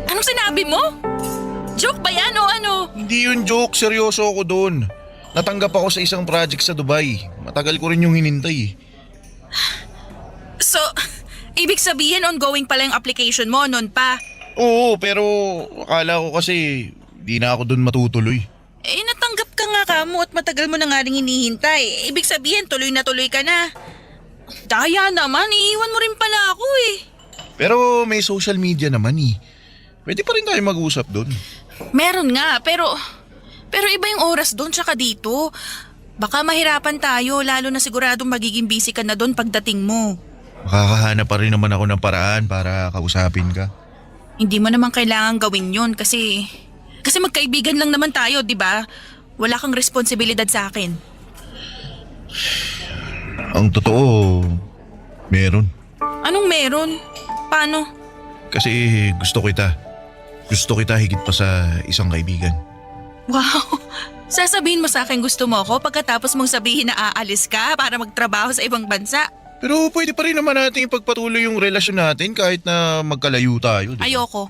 Anong sinabi mo? Joke ba yan o ano? Hindi yun joke, seryoso ako doon. Natanggap ako sa isang project sa Dubai. Matagal ko rin yung hinintay. So, ibig sabihin ongoing pala yung application mo noon pa? Oo, pero akala ko kasi di na ako doon matutuloy. Natanggap ka nga kamo at matagal mo na nga rin hinihintay. Ibig sabihin tuloy na tuloy ka na. Daya naman, iiwan mo rin pala ako eh. Pero may social media naman Pwede pa rin tayo mag-usap doon. Meron nga, pero iba yung oras doon tsaka dito. Baka mahirapan tayo, lalo na siguradong magiging busy ka na doon pagdating mo. Makakahanap pa rin naman ako ng paraan para kausapin ka. Hindi mo naman kailangan gawin yun kasi magkaibigan lang naman tayo, di ba? Wala kang responsibilidad sa akin. Ang totoo, meron. Anong meron? Paano? Kasi gusto kita. gusto kita higit pa sa isang kaibigan. Wow! Sasabihin mo sa akin gusto mo ako pagkatapos mong sabihin na aalis ka para magtrabaho sa ibang bansa. Pero pwede pa rin naman natin ipagpatuloy yung relasyon natin kahit na magkalayo tayo. Diba? Ayoko.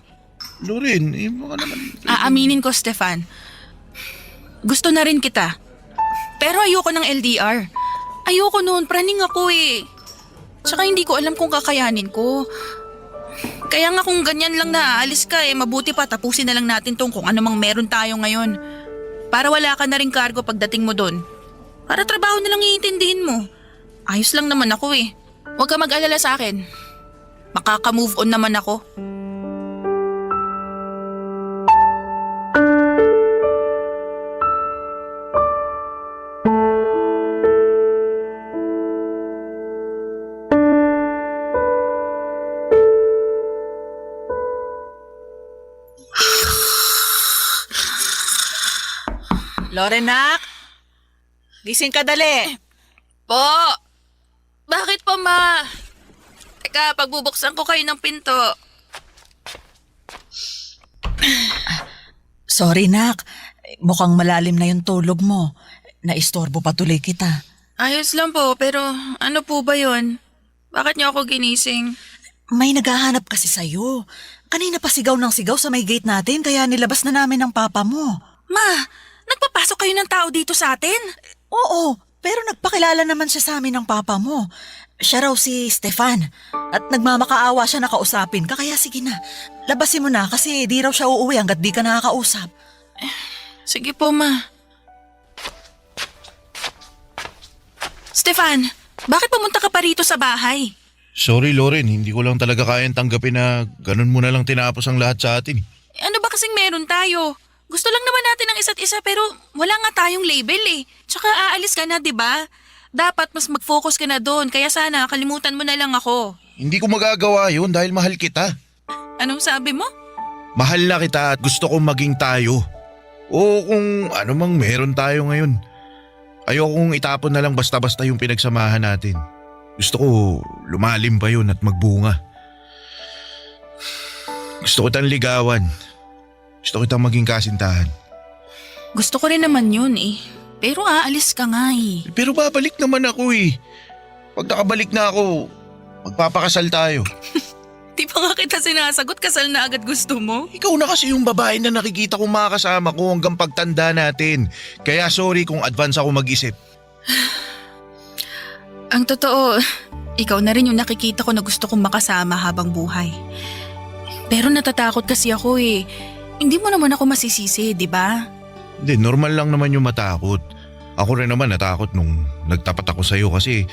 Loren, baka naman... Aaminin ko, Stefan. Gusto na rin kita. Pero ayoko ng LDR. Ayoko noon, praning ako eh. Tsaka hindi ko alam kung kakayanin ko. Kaya nga kung ganyan lang na aalis ka mabuti pa tapusin na lang natin tong kung ano mang meron tayo ngayon. Para wala ka na rin kargo pagdating mo doon. Para trabaho na lang iintindihin mo. Ayos lang naman ako eh. Huwag ka mag-alala sa akin. Makaka-move on naman ako. Lorenak, gising ka dali. Po! Bakit po, ma? Teka, pagbubuksan ko kayo ng pinto. Sorry, Nak. Mukhang malalim na yung tulog mo. Naistorbo pa tuloy kita. Ayos lang po, pero ano po ba yon? Bakit niyo ako ginising? May naghahanap kasi sa'yo. Kanina pa sigaw ng sigaw sa may gate natin kaya nilabas na namin ng papa mo. Ma, nagpapasok kayo ng tao dito sa atin? Oo, pero nagpakilala naman siya sa amin ng papa mo. Siya raw si Stefan. At nagmamakaawa siya na kausapin ka kaya sige na. Labasin mo na kasi di raw siya uuwi hanggat di ka nakakausap. Sige po, ma. Stefan, bakit pumunta ka pa rito sa bahay? Sorry Loren, hindi ko lang talaga kayang tanggapin na ganun mo na lang tinapos ang lahat sa atin. Ano ba kasing meron tayo? Gusto lang naman natin ang isa't isa pero wala nga tayong label eh. Tsaka aalis ka na, di ba? Dapat mas mag-focus ka na doon kaya sana kalimutan mo na lang ako. Hindi ko magagawa yun dahil mahal kita. Anong sabi mo? Mahal na kita at gusto kong maging tayo. O kung ano mang meron tayo ngayon. Ayokong itapon na lang basta-basta yung pinagsamahan natin. Gusto ko lumalim pa yun at magbunga. Gusto ko kitang ligawan. Gusto kitang maging kasintahan. Gusto ko rin naman yun eh. Pero aalis ka nga eh. Pero babalik naman ako eh. Pag nakabalik na ako, magpapakasal tayo. Di pa nga kita sinasagot, kasal na agad gusto mo? Ikaw na kasi yung babae na nakikita kong makakasama ko hanggang pagtanda natin. Kaya sorry kung advance ako mag-isip. Ang totoo, ikaw na rin yung nakikita ko na gusto kong makasama habang buhay. Pero natatakot kasi ako eh. Hindi mo naman ako masisisi, di ba? Hindi, normal lang naman yung matakot. Ako rin naman natakot nung nagtapat ako sa'yo kasi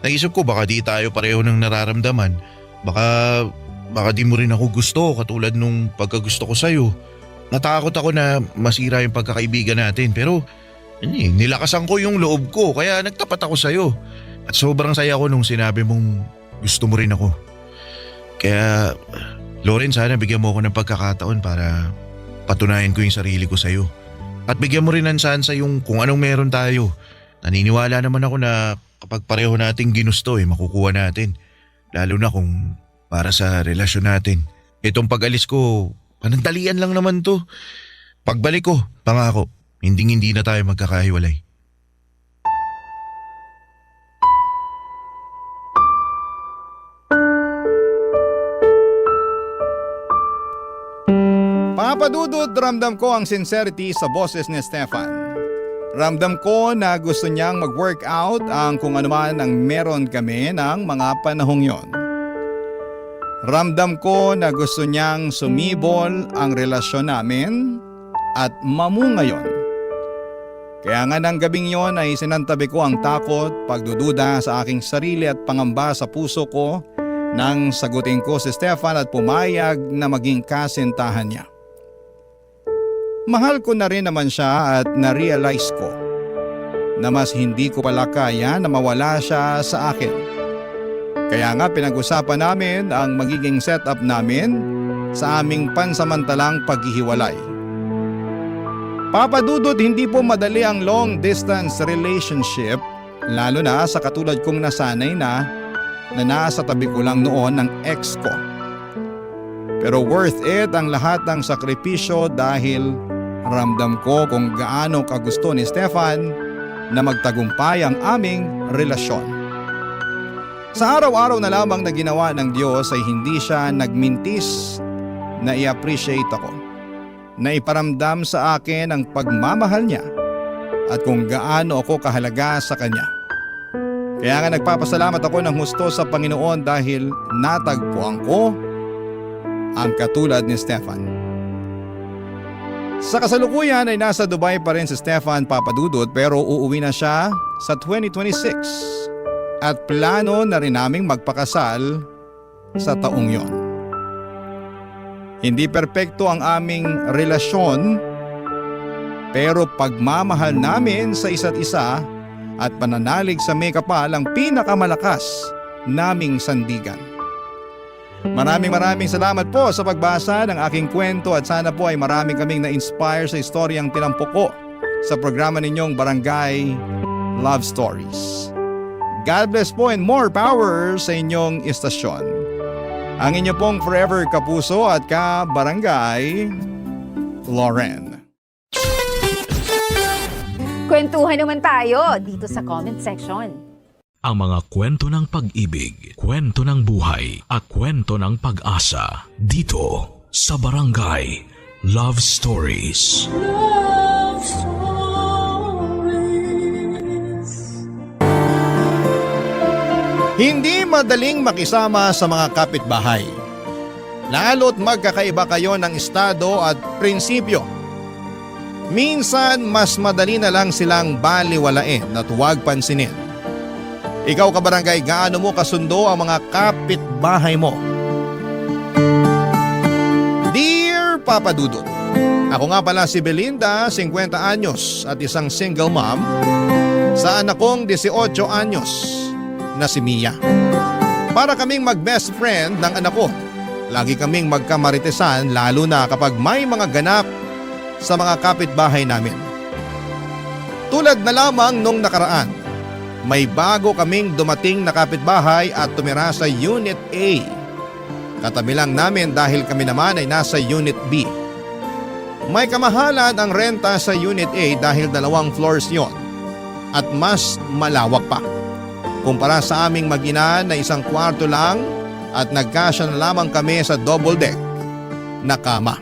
naisip ko baka di tayo pareho ng nararamdaman. Baka di mo rin ako gusto katulad nung pagkagusto ko sa'yo. Natakot ako na masira yung pagkakaibigan natin pero nilakasan ko yung loob ko kaya nagtapat ako sa'yo. At sobrang saya ko nung sinabi mong gusto mo rin ako. Kaya Loren, sana bigyan mo ako ng pagkakataon para patunayan ko yung sarili ko sa'yo. At bigyan mo rin ng sansa yung kung anong meron tayo. Naniniwala naman ako na kapag pareho nating ginusto makukuha natin. Lalo na kung para sa relasyon natin. Itong pag-alis ko, panandalian lang naman to. Pagbalik ko, pangako, hindi na tayo magkakahiwalay. Papadudod, ramdam ko ang sincerity sa boses ni Stefan. Ramdam ko na gusto niyang mag-workout ang kung anuman ang meron kami ng mga panahong yon. Ramdam ko na gusto niyang sumibol ang relasyon namin at mamunga yon. Kaya nga ng gabing yon ay sinantabi ko ang takot, pagdududa sa aking sarili at pangamba sa puso ko nang sagutin ko si Stefan at pumayag na maging kasintahan niya. Mahal ko na rin naman siya at na-realize ko na mas hindi ko pala kaya na mawala siya sa akin. Kaya nga pinag-usapan namin ang magiging setup namin sa aming pansamantalang paghihiwalay. Papadudod, hindi po madali ang long distance relationship lalo na sa katulad kong nasanay na nasa tabi ko lang noon ng ex ko. Pero worth it ang lahat ng sakripisyo dahil ramdam ko kung gaano kagusto ni Stefan na magtagumpay ang aming relasyon. Sa araw-araw na lamang na ginawa ng Diyos ay hindi siya nagmintis na i-appreciate ako, na iparamdam sa akin ang pagmamahal niya at kung gaano ako kahalaga sa Kanya. Kaya nga nagpapasalamat ako ng husto sa Panginoon dahil natagpuan ko ang katulad ni Stefan. Sa kasalukuyan ay nasa Dubai pa rin si Stefan Papadudut pero uuwi na siya sa 2026 at plano na rin naming magpakasal sa taong yon. Hindi perpekto ang aming relasyon pero pagmamahal namin sa isa't isa at pananalig sa may kapal ang pinakamalakas naming sandigan. Maraming salamat po sa pagbasa ng aking kwento at sana po ay marami kaming na-inspire sa istoryang tinampok ko sa programa ninyong Barangay Love Stories. God bless po and more power sa inyong istasyon. Ang inyo pong forever kapuso at ka-barangay, Lauren. Kwentuhan naman tayo dito sa comment section. Ang mga kwento ng pag-ibig, kwento ng buhay at kwento ng pag-asa dito sa Barangay Love Stories. Love Stories. Hindi madaling makisama sa mga kapitbahay. Lalo't magkakaiba kayo ng estado at prinsipyo. Minsan mas madali na lang silang baliwalain at huwag pansinin. Ikaw kabarangay, gaano mo kasundo ang mga kapitbahay mo? Dear Papa Dudut, ako nga pala si Belinda, 50 anyos at isang single mom sa anak kong 18 anyos na si Mia. Para kaming mag-best friend ng anak ko. Lagi kaming magkamaritesan lalo na kapag may mga ganap sa mga kapitbahay namin. Tulad na lamang nung nakaraan, may bago kaming dumating na kapitbahay at tumira sa Unit A. Katabi lang namin dahil kami naman ay nasa Unit B. May kamahalan ang renta sa Unit A dahil 2 floors yon at mas malawak pa. Kumpara sa aming mag-ina na 1 kwarto lang at nagkasya na lamang kami sa double deck na kama.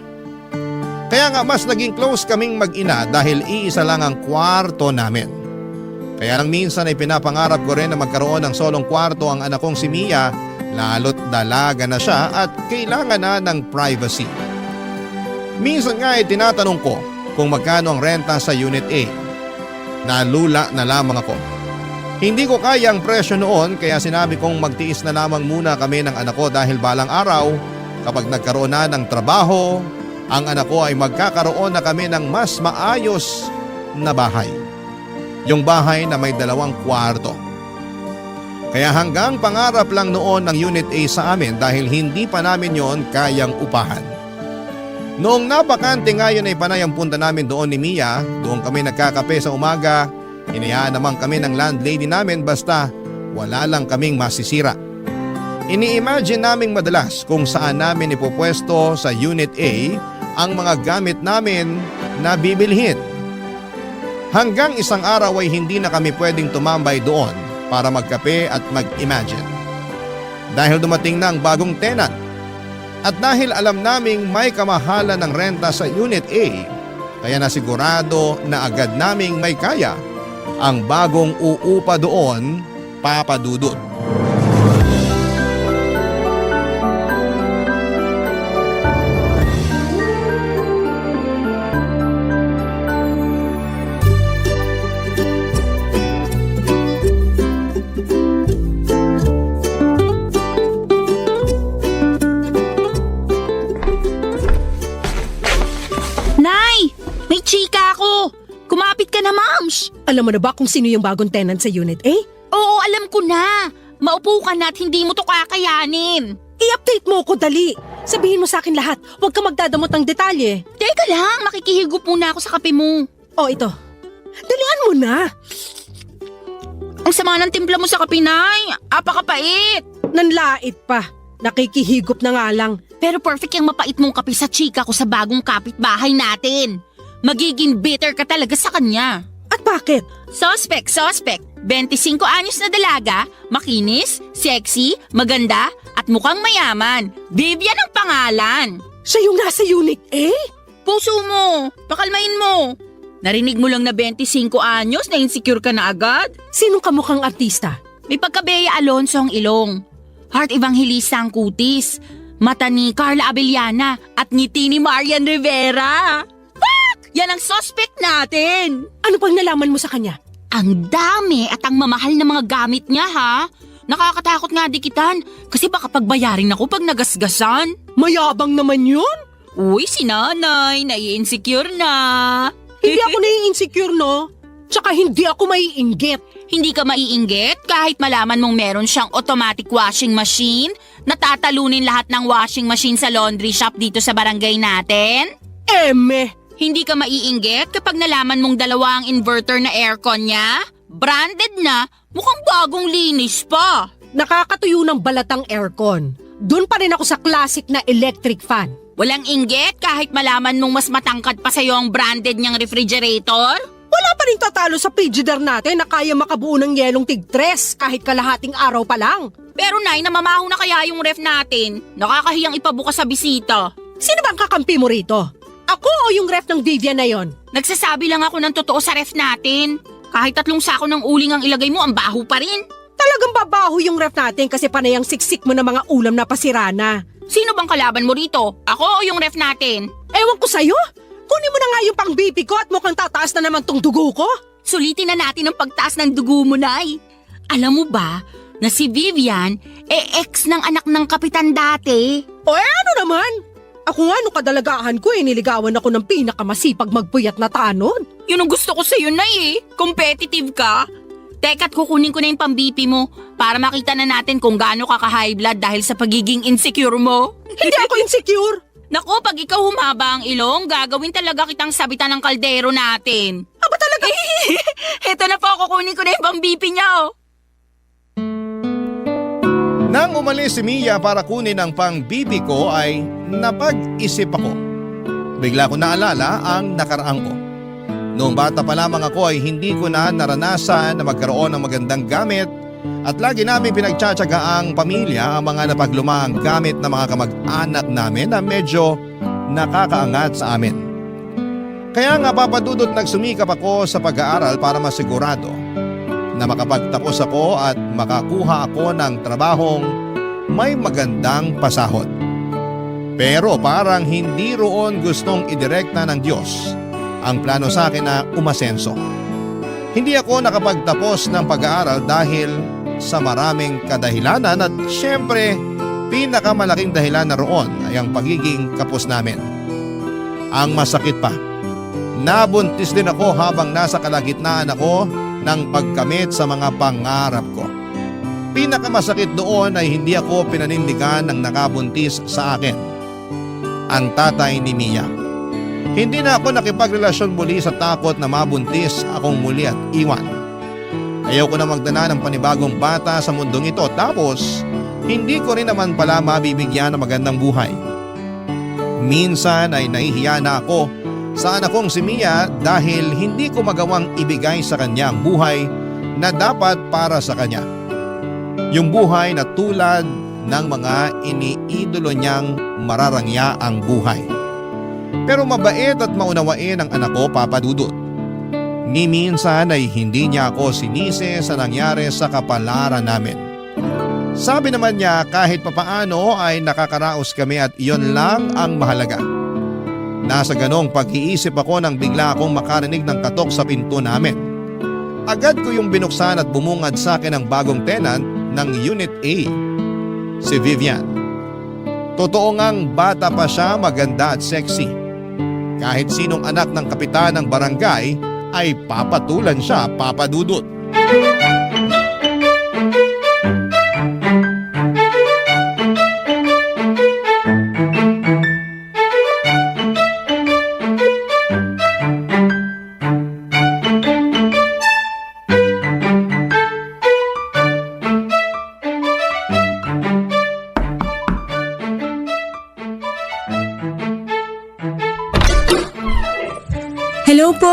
Kaya nga mas naging close kaming mag-ina dahil iisa lang ang kwarto namin. Kaya lang minsan ay pinapangarap ko rin na magkaroon ng solong kwarto ang anak kong si Mia lalo't dalaga na siya at kailangan na ng privacy. Minsan nga ay tinatanong ko kung magkano ang renta sa Unit A. Nalula na lamang ako. Hindi ko kaya ang presyo noon kaya sinabi kong magtiis na lamang muna kami ng anak ko dahil balang araw kapag nagkaroon na ng trabaho, ang anak ko ay magkakaroon na kami ng mas maayos na bahay. Yung bahay na may 2 kwarto. Kaya hanggang pangarap lang noon ng Unit A sa amin dahil hindi pa namin yon kayang upahan. Noong napakante ngayon ay panay ang punta namin doon ni Mia, doon kami nagkakape sa umaga, hinayaan naman kami ng landlady namin basta wala lang kaming masisira. Ini-imagine naming madalas kung saan namin ipopwesto sa Unit A ang mga gamit namin na bibilhin. Hanggang isang araw ay hindi na kami pwedeng tumambay doon para magkape at mag-imagine. Dahil dumating na ang bagong tenant at dahil alam naming may kamahalan ng renta sa Unit A, kaya nasigurado na agad naming may kaya ang bagong uupa doon, Papa Dudut. Alam mo na ba kung sino yung bagong tenant sa Unit A? Oo, alam ko na. Maupo ka na at hindi mo to kakayanin. I-update mo ko dali. Sabihin mo sa akin lahat. Huwag ka magdadamot ng detalye. Teka lang, makikihigop muna ako sa kape mo. O ito. Dalian mo na. Ang sama ng timpla mo sa kape, Nay. Apakapait. Nanlait pa. Nakikihigop na nga lang. Pero perfect yung mapait mong kape sa chika ko sa bagong kapitbahay natin. Magiging bitter ka talaga sa kanya. At bakit? Suspect. 25 anyos na dalaga, makinis, sexy, maganda, at mukhang mayaman. Vivian ang pangalan. Siya yung nasa Unit A? Puso mo, pakalmain mo. Narinig mo lang na 25 anyos na insecure ka na agad? Sinong kamukhang artista? May pagka-Bea Alonso ang ilong. Heart Evangelista ang kutis. Mata ni Carla Abellana at ngiti ni Marian Rivera. Fuck! Yan ang suspect natin. Ano pang nalaman mo sa kanya? Ang dami at ang mamahal na mga gamit niya ha. Nakakatakot nga dikitan kasi baka pagbayarin ako pag nagasgasan. Mayabang naman yun. Uy, si nanay, nai-insecure na. Hindi ako nai-insecure, no? Tsaka hindi ako maiinggit. Hindi ka maiinggit kahit malaman mong meron siyang automatic washing machine na tatalunin lahat ng washing machine sa laundry shop dito sa barangay natin? Eme! Hindi ka maiinggit kapag nalaman mong dalawa ang inverter na aircon niya? Branded na, mukhang bagong linis pa. Nakakatuyo ng balatang aircon. Doon pa rin ako sa classic na electric fan. Walang inggit kahit malaman mong mas matangkad pa sa'yo ang branded niyang refrigerator? Wala pa rin tatalo sa Frigidaire natin na kaya makabuo ng yelong tig-3 kahit kalahating araw pa lang. Pero nay, namamaho na kaya yung ref natin? Nakakahiyang ipabukas sa bisita. Sino bang kakampi mo rito? Ako o yung ref ng Vivian na yon? Nagsasabi lang ako ng totoo sa ref natin. Kahit 3 sako ng uling ang ilagay mo, ang baho pa rin. Talagang babaho yung ref natin kasi panayang siksik mo ng mga ulam na pasirana. Sino bang kalaban mo rito? Ako o yung ref natin? Ewan ko sa'yo. Kunin mo na nga yung pang-BP ko at mukhang tataas na naman tong dugo ko. Sulitin na natin ang pagtaas ng dugo mo, Nay. Alam mo ba na si Vivian ex ng anak ng kapitan dati? O ano naman? Ako nga nung kadalagahan ko niligawan ako ng pinakamasipag magpuyat na tanod. Yun ang gusto ko sa'yo, Nay. Competitive ka. Teka't kukunin ko na yung pang-BP mo para makita na natin kung gaano ka ka-high blood dahil sa pagiging insecure mo. Hindi ako insecure. Naku, pag ikaw humaba ang ilong, gagawin talaga kitang sabitan ng kaldero natin. Aba talaga? Eto na po, kukunin ko na yung pang-BP niya, oh. Nang umalis si Mia para kunin ang pang-bibi ko ay napag-isip ako. Bigla ko naalala ang nakaraang ko. Noong bata pa lamang ako ay hindi ko na naranasan na magkaroon ng magandang gamit at lagi namin pinagtsatsaga ang pamilya ang mga napaglumaang gamit ng mga kamag-anak namin na medyo nakakaangat sa amin. Kaya nga papadudot nagsumikap ako sa pag-aaral para masigurado na makapagtapos ako at makakuha ako ng trabahong may magandang pasahod. Pero parang hindi roon gustong idirekta ng Diyos ang plano sa akin na umasenso. Hindi ako nakapagtapos ng pag-aaral dahil sa maraming kadahilanan at syempre pinakamalaking dahilan na roon ay ang pagiging kapos namin. Ang masakit pa, nabuntis din ako habang nasa kalagitnaan ako ng pagkamit sa mga pangarap ko. Pinakamasakit doon ay hindi ako pinanindigan ng nakabuntis sa akin, ang tatay ni Mia. Hindi na ako nakipagrelasyon muli sa takot na mabuntis akong muli at iwan. Ayaw ko na magdala ng panibagong bata sa mundong ito tapos hindi ko rin naman pala mabibigyan ng magandang buhay. Minsan ay nahihiya na ako sa anak kong si Mia dahil hindi ko magawang ibigay sa kanya ang buhay na dapat para sa kanya. Yung buhay na tulad ng mga iniidolo niyang mararangya ang buhay. Pero mabait at maunawain ang anak ko, Papa Dudut. Ni minsan ay hindi niya ako sinisi sa nangyari sa kapalaran namin. Sabi naman niya kahit papaano ay nakakaraos kami at iyon lang ang mahalaga. Nasa ganong pag-iisip ako nang bigla akong makarinig ng katok sa pinto namin. Agad ko yung binuksan at bumungad sa akin ang bagong tenant ng Unit A, si Vivian. Totoo ngang bata pa siya, maganda at sexy. Kahit sinong anak ng kapitan ng barangay ay papatulan siya, Papa Dudut. Hello po!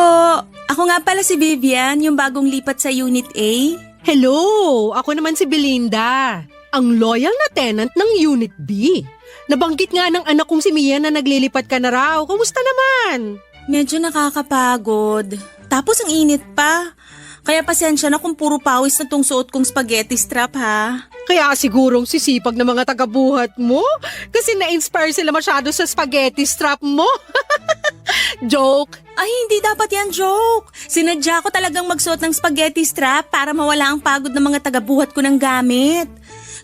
Ako nga pala si Vivian, yung bagong lipat sa Unit A. Hello! Ako naman si Belinda, ang loyal na tenant ng Unit B. Nabanggit nga ng anak kong si Mia na naglilipat ka na raw. Kumusta naman? Medyo nakakapagod. Tapos ang init pa. Kaya pasensya na kung puro pawis na tong suot kong spaghetti strap ha. Kaya sigurong sisipag ng mga tagabuhat mo kasi na-inspire sila masyado sa spaghetti strap mo. Joke! Ay, hindi dapat yan joke. Sinadya ko talagang magsuot ng spaghetti strap para mawala ang pagod ng mga tagabuhat ko ng gamit.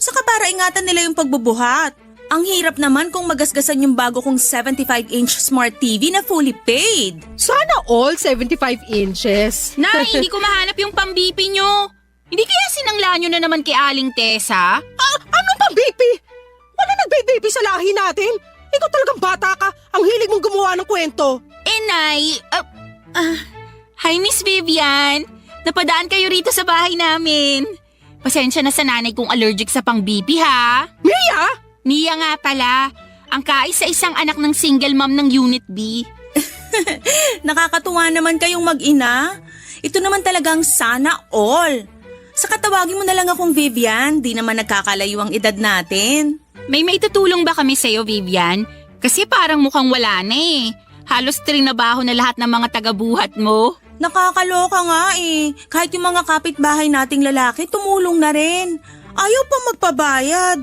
Saka para ingatan nila yung pagbubuhat. Ang hirap naman kung magasgasan yung bago kong 75-inch smart TV na fully paid. Sana all 75 inches. Nay, hindi ko mahanap yung pambipi nyo. Hindi kaya sinangla nyo na naman kay Aling Tessa? Anong pang-BP? Wala nagbe-baby sa lahi natin. Ikaw talagang bata ka. Ang hilig mong gumawa ng kwento. Nay, hi Miss Vivian. Napadaan kayo rito sa bahay namin. Pasensya na sa nanay kong allergic sa pang-BP ha. Mia! Mia nga pala, ang kaisa-isang anak ng single mom ng Unit B. Nakakatuwa naman kayong mag-ina. Ito naman talagang sana all. Saka tawagin mo na lang akong Vivian, di naman nagkakalayo ang edad natin. May maitutulong ba kami sa'yo, Vivian? Kasi parang mukhang wala na eh. Halos trinabaho na lahat ng mga taga-buhat mo. Nakakaloka nga eh. Kahit yung mga kapitbahay nating lalaki, tumulong na rin. Ayaw pa magpabayad.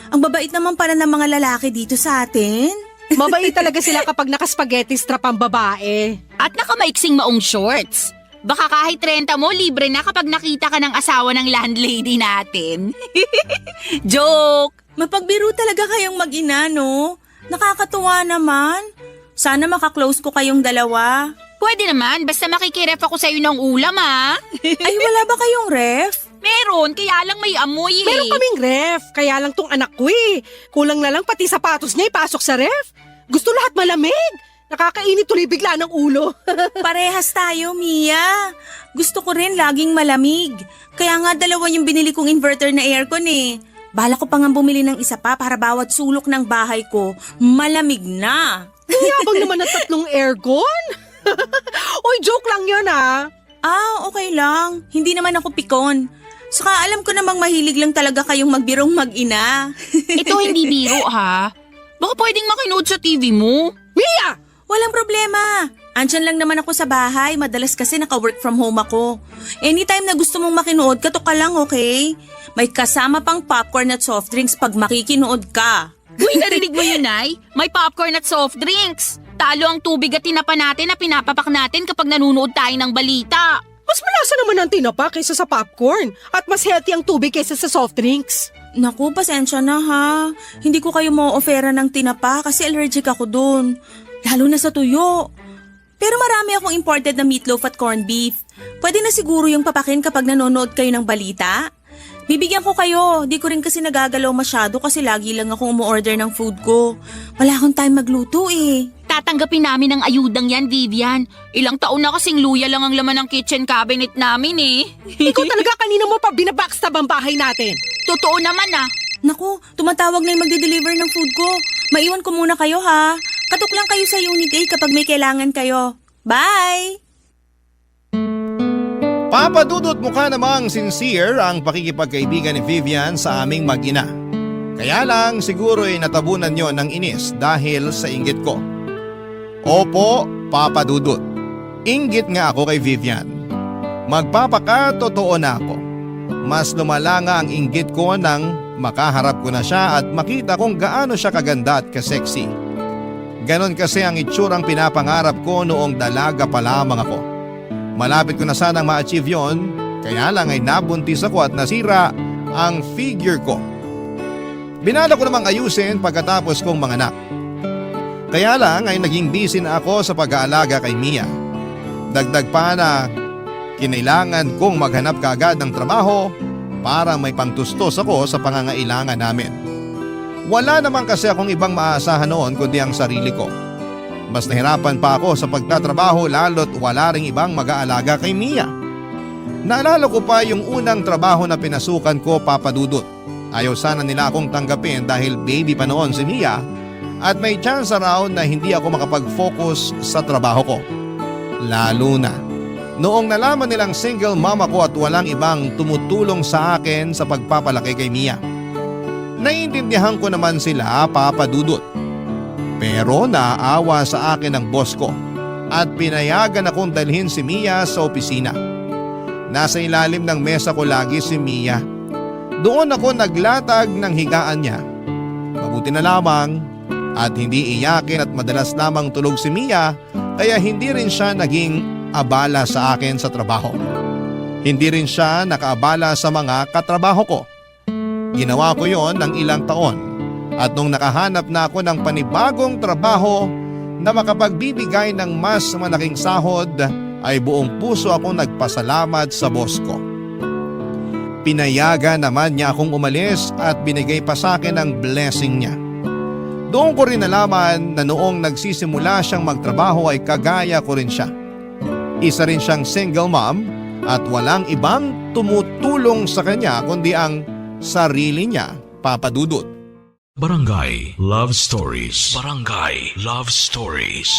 Ang babait naman pala ng mga lalaki dito sa atin. Mabait talaga sila kapag naka-spaghetti strap ang babae. At nakamaiksing maong shorts. Baka kahit renta mo, libre na kapag nakita ka ng asawa ng landlady natin. Joke! Mapagbiro talaga kayong mag-ina, no? Nakakatuwa naman. Sana makaklose ko kayong dalawa. Pwede naman, basta makikiref ako sa'yo ng ulam, ha? Ay, wala ba kayong ref? Meron, kaya lang may amoy eh. Meron kaming ref, kaya lang tong anak ko eh. Kulang na lang pati sapatos niya ipasok sa ref. Gusto lahat malamig. Nakakainit tuloy bigla ng ulo. Parehas tayo, Mia. Gusto ko rin laging malamig. Kaya nga dalawa yung binili kong inverter na aircon eh. Bala ko pa nga bumili ng isa pa para bawat sulok ng bahay ko, malamig na. Ang yabang naman ng 3 aircon. Oy, joke lang yun ah. Okay lang. Hindi naman ako pikon. Saka alam ko namang mahilig lang talaga kayong magbirong mag-ina. Ito hindi biro ha. Baka pwedeng makinood sa TV mo. Mia! Walang problema. Andyan lang naman ako sa bahay. Madalas kasi naka-work from home ako. Anytime na gusto mong makinood, katok ka lang, okay? May kasama pang popcorn at soft drinks pag makikinood ka. Uy, narinig mo yun, Nay? May popcorn at soft drinks. Talo ang tubig at tinapa natin na pinapapak natin kapag nanonood tayo ng balita. Mas malasa naman ang tinapa kaysa sa popcorn. At mas healthy ang tubig kaysa sa soft drinks. Naku, pasensya na ha. Hindi ko kayo mo-offera ng tinapa kasi allergic ako dun. Lalo na sa tuyo. Pero marami akong imported na meatloaf at corned beef. Pwede na siguro yung papakin kapag nanonood kayo ng balita. Bibigyan ko kayo. Di ko rin kasi nagagalaw masyado kasi lagi lang akong umu-order ng food ko. Wala akong time magluto eh. Tatanggapin namin ang ayudang yan, Vivian. Ilang taon na kasing luya lang ang laman ng kitchen cabinet namin eh. Ikaw talaga kanina mo pa binabackstab ang bahay natin. Totoo naman ah. Naku, tumatawag na yung magde-deliver ng food ko. Maiwan ko muna kayo ha. Katok lang kayo sa Unit A kapag may kailangan kayo. Bye! Papa Dudut, mukha namang sincere ang pakikipagkaibigan ni Vivian sa aming mag-ina. Kaya lang siguro ay natabunan niyo ng inis dahil sa inggit ko. Opo, Papa Dudut. Inggit nga ako kay Vivian. Magpapakatotoo na ako. Mas lumala nga ang inggit ko nang makaharap ko na siya at makita kung gaano siya kaganda at kasexy. Ganon kasi ang itsurang pinapangarap ko noong dalaga pa lamang ako. Malapit ko na sanang ma-achieve yon, kaya lang ay nabuntis ako at nasira ang figure ko. Binala ko namang ayusin pagkatapos kong manganak. Kaya lang ay naging busy na ako sa pag-aalaga kay Mia. Dagdag pa na kinailangan kong maghanap kaagad ng trabaho para may pangtustos ako sa pangangailangan namin. Wala naman kasi akong ibang maaasahan noon kundi ang sarili ko. Mas nahirapan pa ako sa pagtatrabaho lalo't wala ring ibang mag-aalaga kay Mia. Naalala ko pa yung unang trabaho na pinasukan ko, Papa Dudut. Ayaw sana nila akong tanggapin dahil baby pa noon si Mia at may chance raw na hindi ako makapag-focus sa trabaho ko. Lalo na noong nalaman nilang single mom ako at walang ibang tumutulong sa akin sa pagpapalaki kay Mia. Naiintindihan ko naman sila, Papa Dudut. Pero naaawa sa akin ang boss ko at pinayagan akong dalhin si Mia sa opisina. Nasa ilalim ng mesa ko lagi si Mia. Doon ako naglatag ng higaan niya. Mabuti na lamang at hindi iyakin at madalas lamang tulog si Mia, kaya hindi rin siya naging abala sa akin sa trabaho. Hindi rin siya nakaabala sa mga katrabaho ko. Ginawa ko yon ng ilang taon at nung nakahanap na ako ng panibagong trabaho na makapagbibigay ng mas malaking sahod ay buong puso akong nagpasalamat sa boss ko. Pinayagan naman niya akong umalis at binigay pa sa akin ang blessing niya. Doon ko rin nalaman na noong nagsisimula siyang magtrabaho ay kagaya ko rin siya. Isa rin siyang single mom at walang ibang tumutulong sa kanya kundi ang sarili niya, Papa Dudut. Barangay Love Stories. Barangay Love Stories.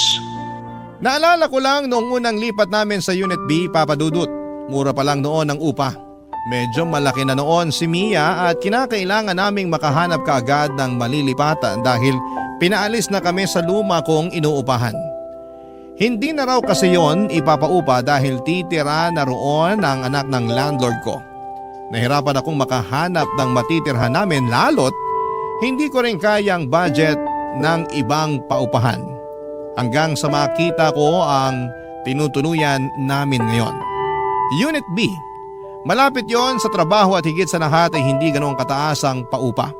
Naalala ko lang noong unang lipat namin sa Unit B, Papa Dudut. Mura pa lang noon ang upa. Medyo malaki na noon si Mia at kinakailangan naming makahanap kaagad ng malilipatan dahil pinaalis na kami sa luma kong inuupahan. Hindi na raw kasi yon ipapaupa dahil titira na roon ang anak ng landlord ko. Nahirapan akong makahanap ng matitirhan namin lalo't hindi ko rin kayang budget ng ibang paupahan. Hanggang sa makita ko ang tinutuluyan namin ngayon. Unit B. Malapit yon sa trabaho at higit sa lahat ay hindi ganoong kataas ang paupa.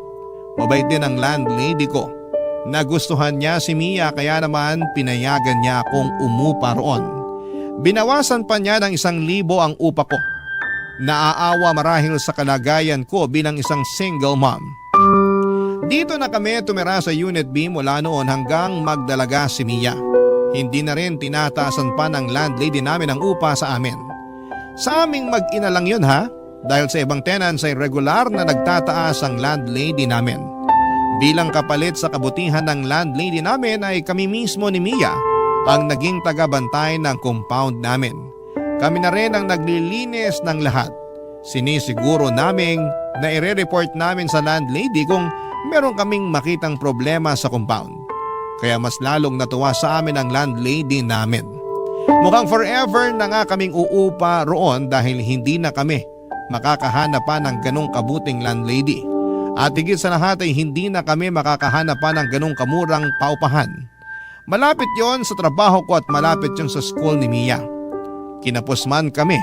Mabait din ang landlady ko. Nagustuhan niya si Mia kaya naman pinayagan niya akong umupa roon. Binawasan pa niya ng 1,000 ang upa ko. Naaawa marahil sa kalagayan ko bilang isang single mom. Dito na kami tumira sa Unit B mula noon hanggang magdalaga si Mia. Hindi na rin tinataasan pa ng landlady namin ang upa sa amin. Sa aming mag-ina lang yun ha, dahil sa ibang tenants ay regular na nagtataas ang landlady namin. Bilang kapalit sa kabutihan ng landlady namin ay kami mismo ni Mia ang naging tagabantay ng compound namin. Kami na rin ang naglilinis ng lahat. Sinisiguro naming na ire-report namin sa landlady kung meron kaming makitang problema sa compound. Kaya mas lalong natuwa sa amin ang landlady namin. Mukhang forever na nga kaming uupa roon dahil hindi na kami makakahanap pa ng ganong kabuting landlady. At higit sa lahat ay hindi na kami makakahanap pa ng ganong kamurang paupahan. Malapit yon sa trabaho ko at malapit yon sa school ni Mia. Kinapos man kami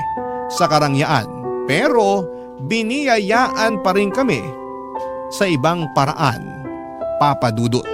sa karangyaan pero biniyayaan pa rin kami sa ibang paraan, Papa Dudut.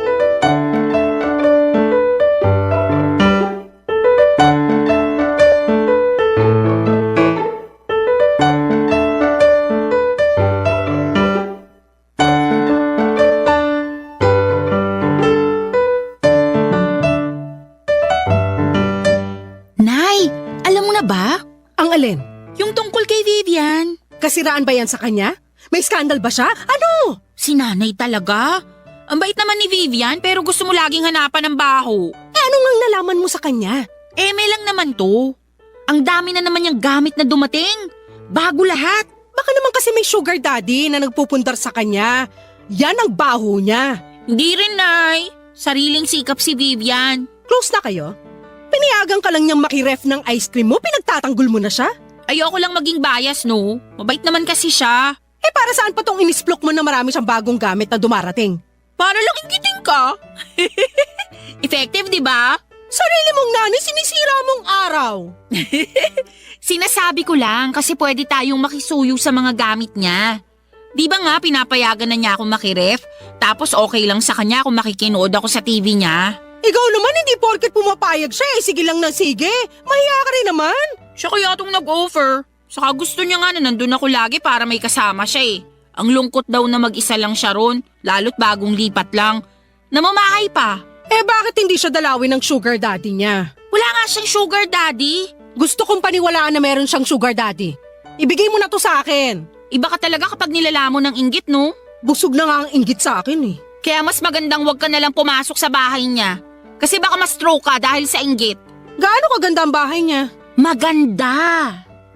Nay, alam mo na ba? Ang alin? Yung tungkol kay Vivian. Kasiraan ba yan sa kanya? May skandal ba siya? Ano? Si nanay talaga. Ang bait naman ni Vivian pero gusto mo laging hanapan ng baho. Ano ngang nalaman mo sa kanya? May lang naman to. Ang dami na naman niyang gamit na dumating. Bago lahat. Baka naman kasi may sugar daddy na nagpupundar sa kanya. Yan ang baho niya. Hindi rin, Nay. Sariling sikap si Vivian. Close na kayo? Piniyagan ka lang niyang makiref ng ice cream mo, pinagtatanggol mo na siya? Ayoko lang maging bias, no? Mabait naman kasi siya. Para saan pa tong inisplok mo na marami siyang bagong gamit na dumarating? Para lang inggitin ka. Effective, di ba? Sarili mong nanay, sinisira mong araw. Sinasabi ko lang kasi pwede tayong makisuyo sa mga gamit niya. Di ba nga pinapayagan na niya akong makiref? Tapos okay lang sa kanya kung makikinood ako sa TV niya. Ikaw naman hindi porket pumapayag siya sige lang na sige. Mahiya ka rin naman. Siya kaya itong nag-offer. Saka gusto niya nga na nandun ako lagi para may kasama siya eh. Ang lungkot daw na mag-isa lang siya ron, lalo't bagong lipat lang. Namamahay pa. Bakit hindi siya dalawin ng sugar daddy niya? Wala nga siyang sugar daddy. Gusto kong paniwalaan na meron siyang sugar daddy. Ibigay mo na to sa akin. Iba ka talaga kapag nilala mo ng inggit, no? Busog na nga ang inggit sa akin eh. Kaya mas magandang wag ka nalang pumasok sa bahay niya. Kasi baka ma-stroke ka dahil sa inggit. Gaano kaganda ang bahay niya? Maganda!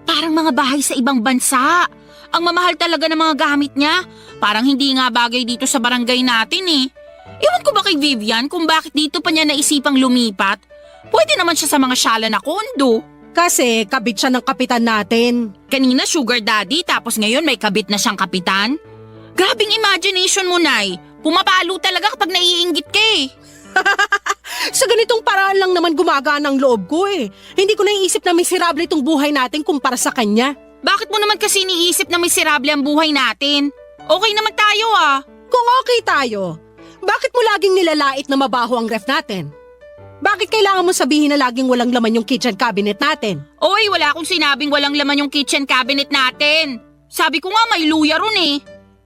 Parang mga bahay sa ibang bansa. Ang mamahal talaga ng mga gamit niya. Parang hindi nga bagay dito sa barangay natin eh. Ewan ko ba kay Vivian kung bakit dito pa niya naisipang lumipat? Pwede naman siya sa mga syala na kondo. Kasi kabit siya ng kapitan natin. Kanina sugar daddy tapos ngayon may kabit na siyang kapitan. Grabing imagination mo, Nay. Pumapalo talaga kapag naiinggit ka eh. Sa ganitong paraan lang naman gumagana ang loob ko eh. Hindi ko naiisip na miserable itong buhay natin kumpara sa kanya. Bakit mo naman kasi niisip na miserable ang buhay natin? Okay naman tayo ah. Kung okay tayo, bakit mo laging nilalait na mabaho ang ref natin? Bakit kailangan mo sabihin na laging walang laman yung kitchen cabinet natin? Oy, wala akong sinabing walang laman yung kitchen cabinet natin. Sabi ko nga may luya ron eh.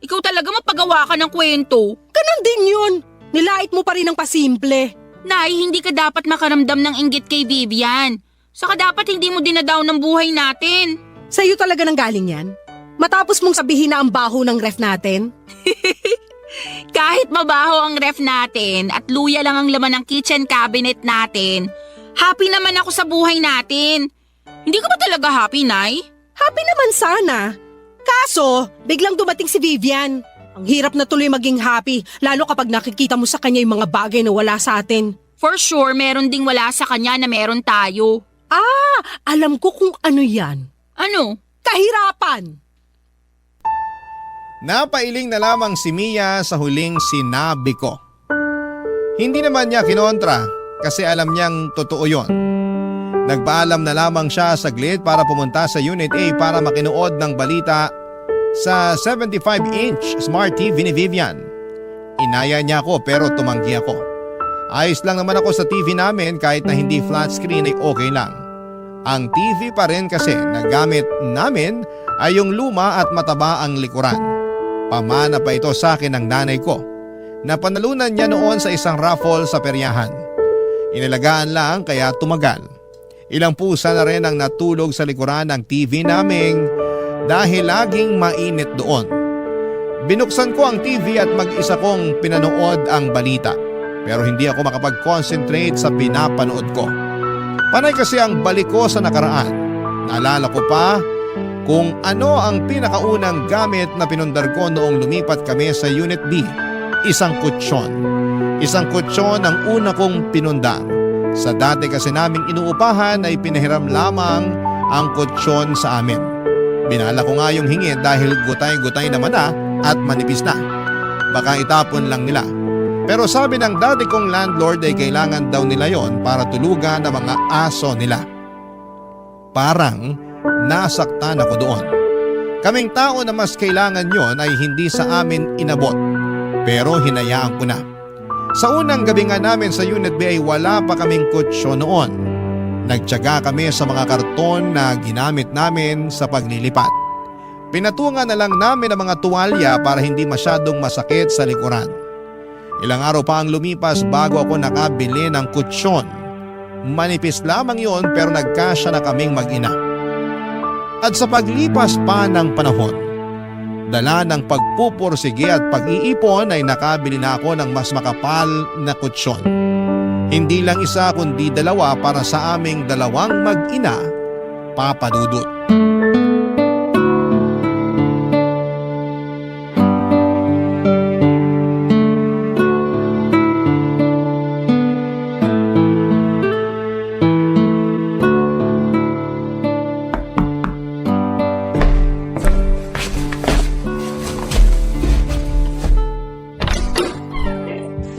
Ikaw talaga mapagawa ka ng kwento. Ganon din yun. Nilait mo pa rin ang pasimple. Nay, hindi ka dapat makaramdam ng inggit kay Vivian. Saka dapat hindi mo dinadown ng buhay natin. Sa'yo talaga nang galing yan? Matapos mong sabihin na ang baho ng ref natin? Kahit mabaho ang ref natin at luya lang ang laman ng kitchen cabinet natin, happy naman ako sa buhay natin. Hindi ka ba talaga happy, Nay? Happy naman sana. Kaso, biglang dumating si Vivian. Ang hirap na tuloy maging happy, lalo kapag nakikita mo sa kanya yung mga bagay na wala sa atin. For sure, meron ding wala sa kanya na meron tayo. Ah, alam ko kung ano yan. Ano? Kahirapan! Napailing na lamang si Mia sa huling sinabi ko. Hindi naman niya kinontra kasi alam niyang totoo yon. Nagpaalam na lamang siya saglit para pumunta sa Unit A para makinood ng balita sa 75-inch Smart TV ni Vivian. Inaya niya ako pero tumanggi ako. Ayos lang naman ako sa TV namin kahit na hindi flat screen ay okay lang. Ang TV pa rin kasi na gamit namin ay yung luma at mataba ang likuran. Pamana pa ito sa akin ng nanay ko. Napanalunan niya noon sa isang raffle sa peryahan. Inalagaan lang kaya tumagal. Ilang pusa na rin ang natulog sa likuran ng TV naming dahil laging mainit doon. Binuksan ko ang TV at mag-isa kong pinanood ang balita. Pero hindi ako makapag-concentrate sa pinapanood ko. Panay kasi ang balik ko sa nakaraan. Naalala ko pa kung ano ang pinakaunang gamit na pinundar ko noong lumipat kami sa Unit B. Isang kutsyon. Isang kutsyon ang una kong pinundar. Sa dati kasi naming inuupahan ay pinahiram lamang ang kutsyon sa amin. Binala ko nga yung hingit dahil gutay-gutay naman na at manipis na. Baka itapon lang nila. Pero sabi ng dati kong landlord ay kailangan daw nila yon para tulugan ang mga aso nila. Parang nasaktan ako doon. Kaming tao na mas kailangan yon ay hindi sa amin inabot. Pero hinayaan ko na. Sa unang gabi nga namin sa Unit B ay wala pa kaming kutsyon noon. Nagtiyaga kami sa mga karton na ginamit namin sa paglilipat. Pinatungan na lang namin ang mga tuwalya para hindi masyadong masakit sa likuran. Ilang araw pa ang lumipas bago ako nakabili ng kutsyon. Manipis lamang yon pero nagkasya na kaming mag-ina. At sa paglipas pa ng panahon, dala ng pagpupursige at pag-iipon ay nakabili na ako ng mas makapal na kutsyon. Hindi lang isa kundi dalawa para sa aming dalawang mag-ina, Papa Dudut.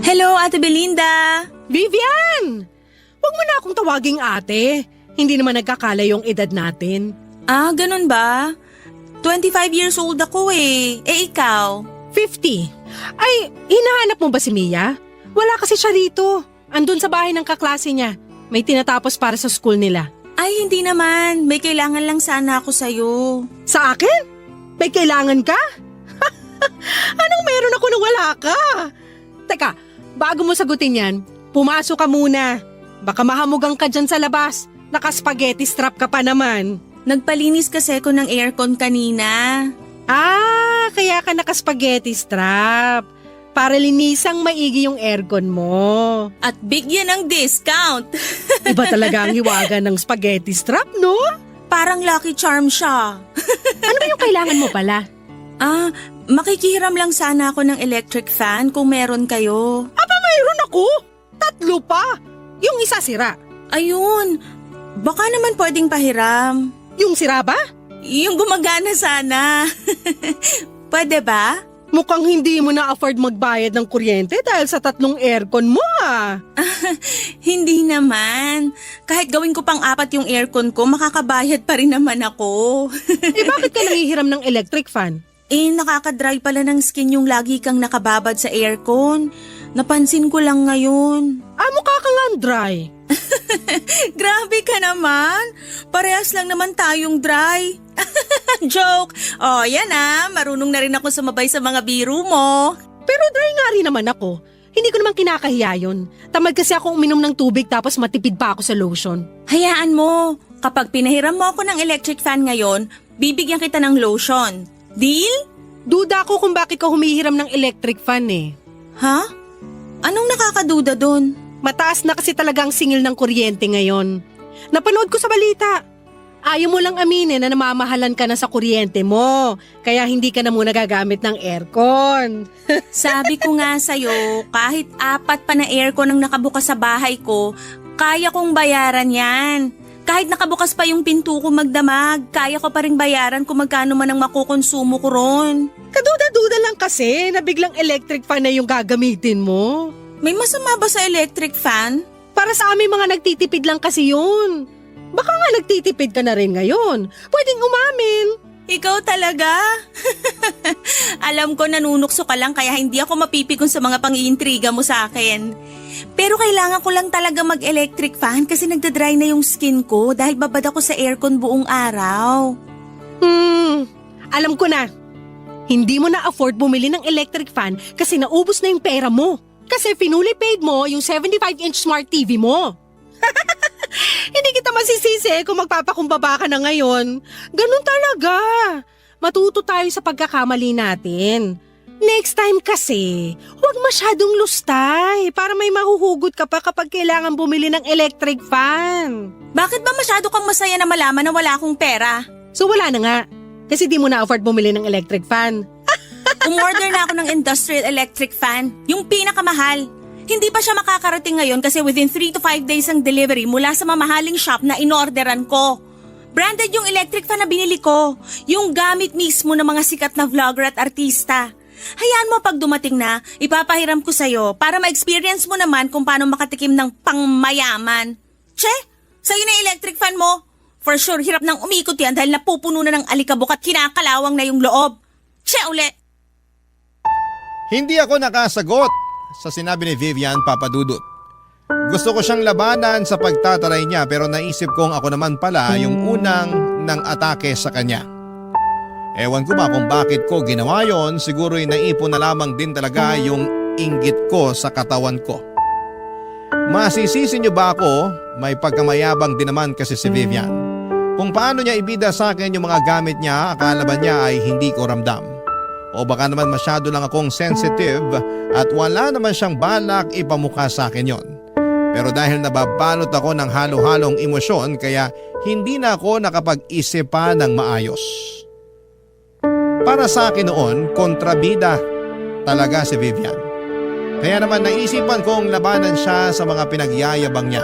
Hello, Ate Belinda! Vivian! Huwag mo na akong tawaging ate. Hindi naman nagkakala yung edad natin. Ah, ganun ba? 25 years old ako eh. Eh, ikaw? 50. Ay, hinahanap mo ba si Mia? Wala kasi siya rito. Andun sa bahay ng kaklase niya. May tinatapos para sa school nila. Ay, hindi naman. May kailangan lang sana ako sa'yo. Sa akin? May kailangan ka? Anong meron ako na wala ka? Teka, bago mo sagutin yan, pumasok ka muna. Baka mahamugang ka dyan sa labas. Naka-spaghetti strap ka pa naman. Nagpalinis kasi ako ng aircon kanina. Ah, kaya ka naka-spaghetti strap. para linisang maigi yung aircon mo. At bigyan ng discount. Iba talaga ang hiwaga ng spaghetti strap, no? Parang lucky charm siya. Ano ba yung kailangan mo pala? Makikihiram lang sana ako ng electric fan kung meron kayo. Mayroon ako! 3 pa! Yung isa sira. Ayun, baka naman pwedeng pahiram. Yung sira ba? Yung gumagana sana. Pwede ba? Mukhang hindi mo na-afford magbayad ng kuryente dahil sa 3 aircon mo ah. Hindi naman. Kahit gawin ko pang 4 yung aircon ko, makakabayad pa rin naman ako. Bakit ka nangihiram ng electric fan? Nakakadry pala ng skin yung lagi kang nakababad sa aircon. Napansin ko lang ngayon. Mukha kang dry. Grabe ka naman. Parehas lang naman tayong dry. Joke. Yan marunong na rin ako sumabay sa mga biro mo. Pero dry nga rin naman ako. Hindi ko naman kinakahiya yun. Tamad kasi ako uminom ng tubig tapos matipid pa ako sa lotion. Hayaan mo. Kapag pinahiram mo ako ng electric fan ngayon, bibigyan kita ng lotion. Deal? Duda ako kung bakit ka humihiram ng electric fan eh. Ha? Anong nakakaduda doon? Mataas na kasi talaga ang singil ng kuryente ngayon. Napanood ko sa balita. Ayaw mo lang aminin na namamahalan ka na sa kuryente mo, kaya hindi ka na muna gagamit ng aircon. Sabi ko nga sa'yo, kahit 4 pa na aircon ang nakabukas sa bahay ko, kaya kong bayaran yan. Kahit nakabukas pa yung pinto ko magdamag, kaya ko pa rin bayaran kung magkano man ang makukonsumo ko ron. Kaduda-duda lang kasi na biglang electric fan na yung gagamitin mo. May masama ba sa electric fan? Para sa aming mga nagtitipid lang kasi yun. Baka nga nagtitipid ka na rin ngayon. Pwedeng umamin. Ikaw talaga? Alam ko nanunukso ka lang kaya hindi ako mapipikon sa mga pang-iintriga mo sa akin. Pero kailangan ko lang talaga mag-electric fan kasi nagdadry na yung skin ko dahil babad ako sa aircon buong araw. Alam ko na. Hindi mo na afford bumili ng electric fan kasi naubos na yung pera mo. Kasi finuli paid mo yung 75-inch smart TV mo. Hindi kita masisisi kung magpapakumbaba ka na ngayon. Ganun talaga. Matuto tayo sa pagkakamali natin. Next time kasi, huwag masyadong lustay para may mahuhugot ka pa kapag kailangan bumili ng electric fan. Bakit ba masyado kang masaya na malaman na wala akong pera? So wala na nga. Kasi di mo na afford bumili ng electric fan. Umorder na ako ng industrial electric fan, yung pinakamahal. Hindi pa siya makakarating ngayon kasi within 3 to 5 days ang delivery mula sa mamahaling shop na inorderan ko. Branded yung electric fan na binili ko, yung gamit mismo ng mga sikat na vlogger at artista. Hayaan mo pag dumating na, ipapahiram ko sa'yo para ma-experience mo naman kung paano makatikim ng pangmayaman. Che, sa'yo na electric fan mo. For sure, hirap nang umikot yan dahil napupuno na ng alikabok at kinakalawang na yung loob. Che, uli! Hindi ako nakasagot sa sinabi ni Vivian Papadudut. Gusto ko siyang labanan sa pagtataray niya pero naisip kong ako naman pala yung unang nang atake sa kanya. Ewan ko ba kung bakit ko ginawa yon, siguro'y naipon na lamang din talaga yung inggit ko sa katawan ko. Masisisi niyo ba ako? May pagkamayabang din naman kasi si Vivian. Kung paano niya ibida sa akin yung mga gamit niya, akala ba niya ay hindi ko ramdam? O baka naman masyado lang akong sensitive at wala naman siyang balak ipamukha sa akin yon. Pero dahil nababalot ako ng halo-halong emosyon kaya hindi na ako nakapag-isip pa ng maayos. Para sa akin noon, kontrabida talaga si Vivian. Kaya naman naisipan kong labanan siya sa mga pinagyayabang niya.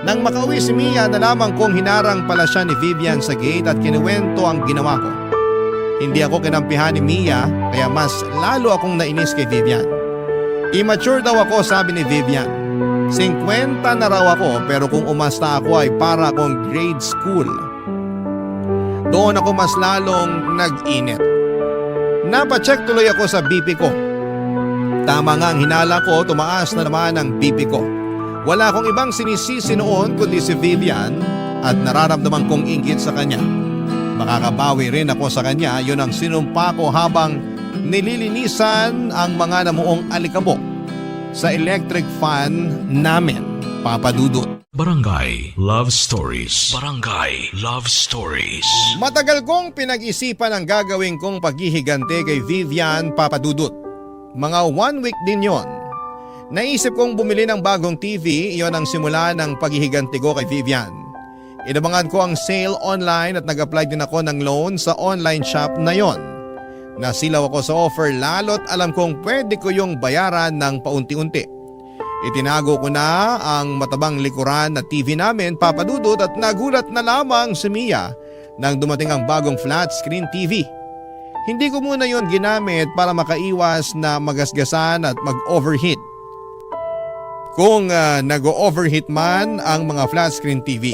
Nang makauwi si Mia, nalaman kong hinarang pala siya ni Vivian sa gate at kinuwento ang ginawa ko. Hindi ako kinampihan ni Mia kaya mas lalo akong nainis kay Vivian. Immature daw ako, sabi ni Vivian. 50 na raw ako pero kung umasta ako ay para akong grade school. Doon ako mas lalong nag-init. Napacheck tuloy ako sa BP ko. Tama nga ang hinala ko, tumaas na naman ang BP ko. Wala akong ibang sinisisi noon kundi si Vivian at nararamdaman kong inggit sa kanya. Makakabawi rin ako sa kanya, yun ang sinumpa ko habang nililinisan ang mga namuong alikabok sa electric fan namin, Papadudut. Barangay Love Stories. Barangay Love Stories. Matagal kong pinag-isipan ang gagawin kong paghihigante kay Vivian Papadudut. Mga 1 week din yon. Naisip kong bumili ng bagong TV, iyon ang simula ng paghihiganti ko kay Vivian. Inabangan ko ang sale online at nag-apply din ako ng loan sa online shop na yon. Nasilaw ako sa offer lalo't alam kong pwede ko yung bayaran ng paunti-unti. Itinago ko na ang matabang likuran na TV namin, Papa Dudut, at nagulat na lamang si Mia nang dumating ang bagong flat screen TV. Hindi ko muna yon ginamit para makaiwas na magasgasan at mag-overheat. Kung nag-overheat man ang mga flat screen TV,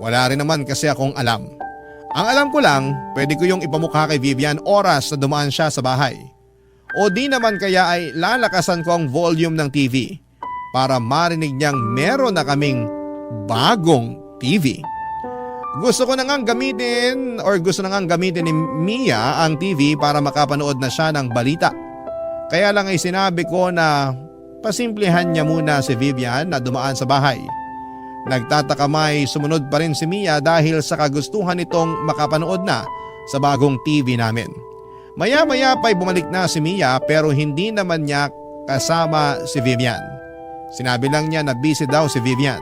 wala rin naman kasi akong alam. Ang alam ko lang, pwede ko yung ipamukha kay Vivian oras na dumaan siya sa bahay. O di naman kaya ay lalakasan ko ang volume ng TV para marinig niyang meron na kaming bagong TV. Gusto na ngang gamitin ni Mia ang TV para makapanood na siya ng balita. Kaya lang ay sinabi ko na pasimplihan niya muna si Vivian na dumaan sa bahay. Nagtataka may sumunod pa rin si Mia dahil sa kagustuhan nitong makapanood na sa bagong TV namin. Maya-maya pa'y bumalik na si Mia pero hindi naman niya kasama si Vivian. Sinabi lang niya na busy daw si Vivian.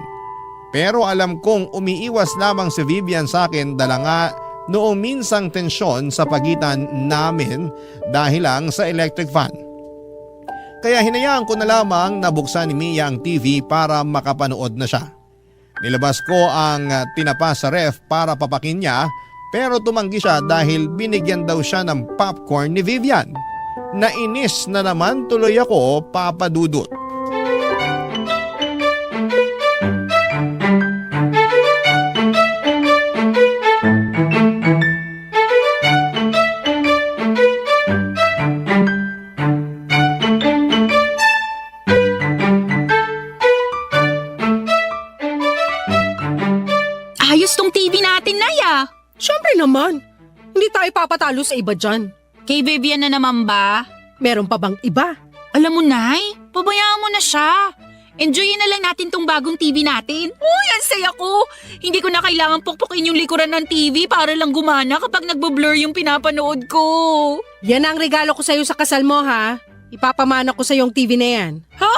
Pero alam kong umiiwas lamang si Vivian sa akin dala nga noong minsang tensyon sa pagitan namin dahil lang sa electric fan. Kaya hinayaan ko na lamang na buksan ni Mia ang TV para makapanood na siya. Nilabas ko ang tinapa sa ref para papakin niya pero tumanggi siya dahil binigyan daw siya ng popcorn ni Vivian. Nainis na naman tuloy ako, Papa Dudut. Ayos tong TV natin, Naya. Siyempre naman. Hindi tayo papatalo sa iba dyan. Kay Vivian na naman ba? Meron pa bang iba? Alam mo, Nay, pabayaan mo na siya. Enjoyin na lang natin tong bagong TV natin. Uy, ang saya ko. Hindi ko na kailangan pukpukin yung likuran ng TV para lang gumana kapag nagbo-blur yung pinapanood ko. Yan ang regalo ko sa'yo sa kasal mo, ha? Ipapamana ko sa yung TV na yan. Ha?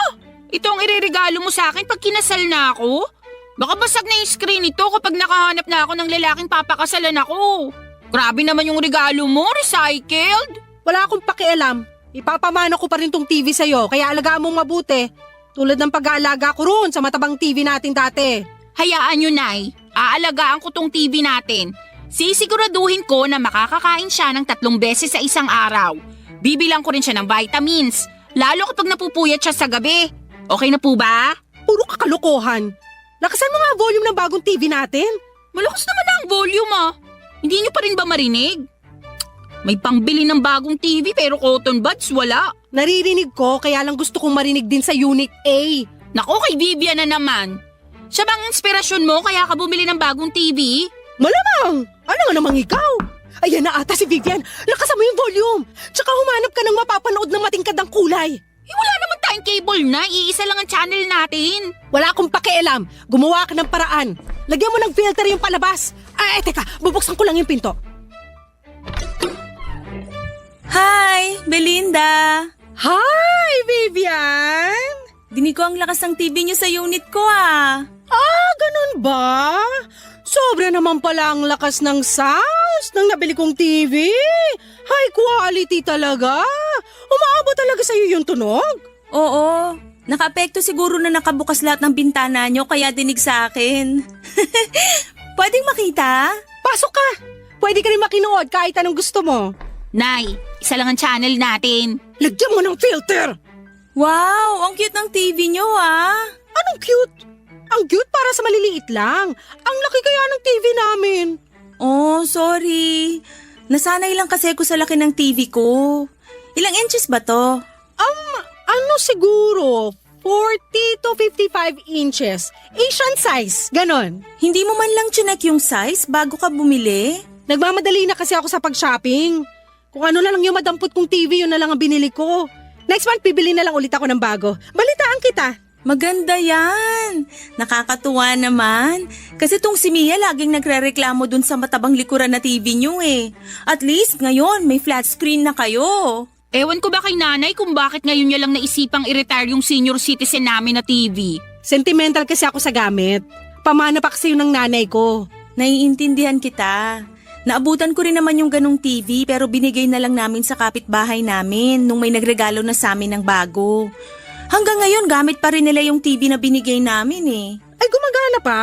Ito ang ireregalo mo sa akin pag kinasal na ako? Baka basag na yung screen nito kapag nakahanap na ako ng lalaking papakasalan ako. Grabe naman yung regalo mo, recycled. Wala akong pakialam. Ipapamana ko pa rin tong TV sa'yo, kaya alagaan mong mabuti. Tulad ng pag-aalaga ko roon sa matabang TV natin dati. Hayaan nyo, Nay. Aalagaan ko tong TV natin. Sisiguraduhin ko na makakakain siya ng 3 beses sa isang araw. Bibilang ko rin siya ng vitamins, lalo kapag napupuyat siya sa gabi. Okay na po ba? Puro kakalokohan. Lakasan mo nga volume ng bagong TV natin. Malakas naman ang volume Hindi nyo pa rin ba marinig? May pangbili ng bagong TV pero cotton buds wala. Naririnig ko kaya lang gusto kong marinig din sa Unit A. Nako, kay Vivian na naman. Siya bang inspirasyon mo kaya ka bumili ng bagong TV? Malamang! Ano nga namang ikaw? Ayan na ata si Vivian. Lakasan mo yung volume. Tsaka humanap ka ng mapapanood ng matingkadang kulay. Wala naman tayong cable na. Iisa lang ang channel natin. Wala akong pakialam. Gumawa ka ng paraan. Lagyan mo ng filter yung palabas. Teka, bubuksan ko lang yung pinto. Hi, Belinda! Hi, Vivian! Dinig ko ang lakas ng TV niyo sa unit ko Ganun ba? Sobra naman pala ang lakas ng sounds ng nabili kong TV. High quality talaga. Umaabot talaga sa'yo yung tunog. Oo, naka-apekto siguro na nakabukas lahat ng bintana niyo kaya dinig sa akin. Pwedeng makita? Pasok ka! Pwede ka rin makinood kahit anong gusto mo. Nay, isa lang ang channel natin. Lagyan mo ng filter! Wow, ang cute ng TV niyo Anong cute? Ang cute para sa maliliit lang. Ang laki kaya ng TV namin. Oh, sorry. Nasanay lang kasi ako sa laki ng TV ko. Ilang inches ba to? Ano siguro? 40 to 55 inches. Asian size, ganon. Hindi mo man lang chinek yung size bago ka bumili? Nagmamadali na kasi ako sa pag-shopping. Kung ano na lang yung madampot kong TV, yun na lang ang binili ko. Next month, bibili na lang ulit ako ng bago. Balitaan kita. Maganda yan. Nakakatuwa naman. Kasi tong si Mia laging nagre-reklamo dun sa matabang likuran na TV nyo At least ngayon may flat screen na kayo. Ewan ko ba kay nanay kung bakit ngayon niya lang naisipang i-retire yung senior citizen namin na TV. Sentimental kasi ako sa gamit. Pamana pa kasi yun ng nanay ko. Naiintindihan kita. Naabutan ko rin naman yung ganong TV pero binigay na lang namin sa kapitbahay namin nung may nagregalo na sa amin ng bago. Hanggang ngayon gamit pa rin nila yung TV na binigay namin eh. Ay, gumagana pa?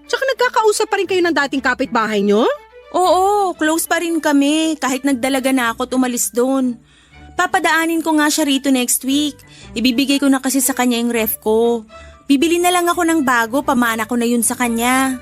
Tsaka nagkakausap pa rin kayo ng dating kapitbahay nyo? Oo, close pa rin kami kahit nagdalaga na ako at umalis doon. Papadaanin ko nga siya rito next week. Ibibigay ko na kasi sa kanya yung ref ko. Bibili na lang ako ng bago, pamana ko na yun sa kanya.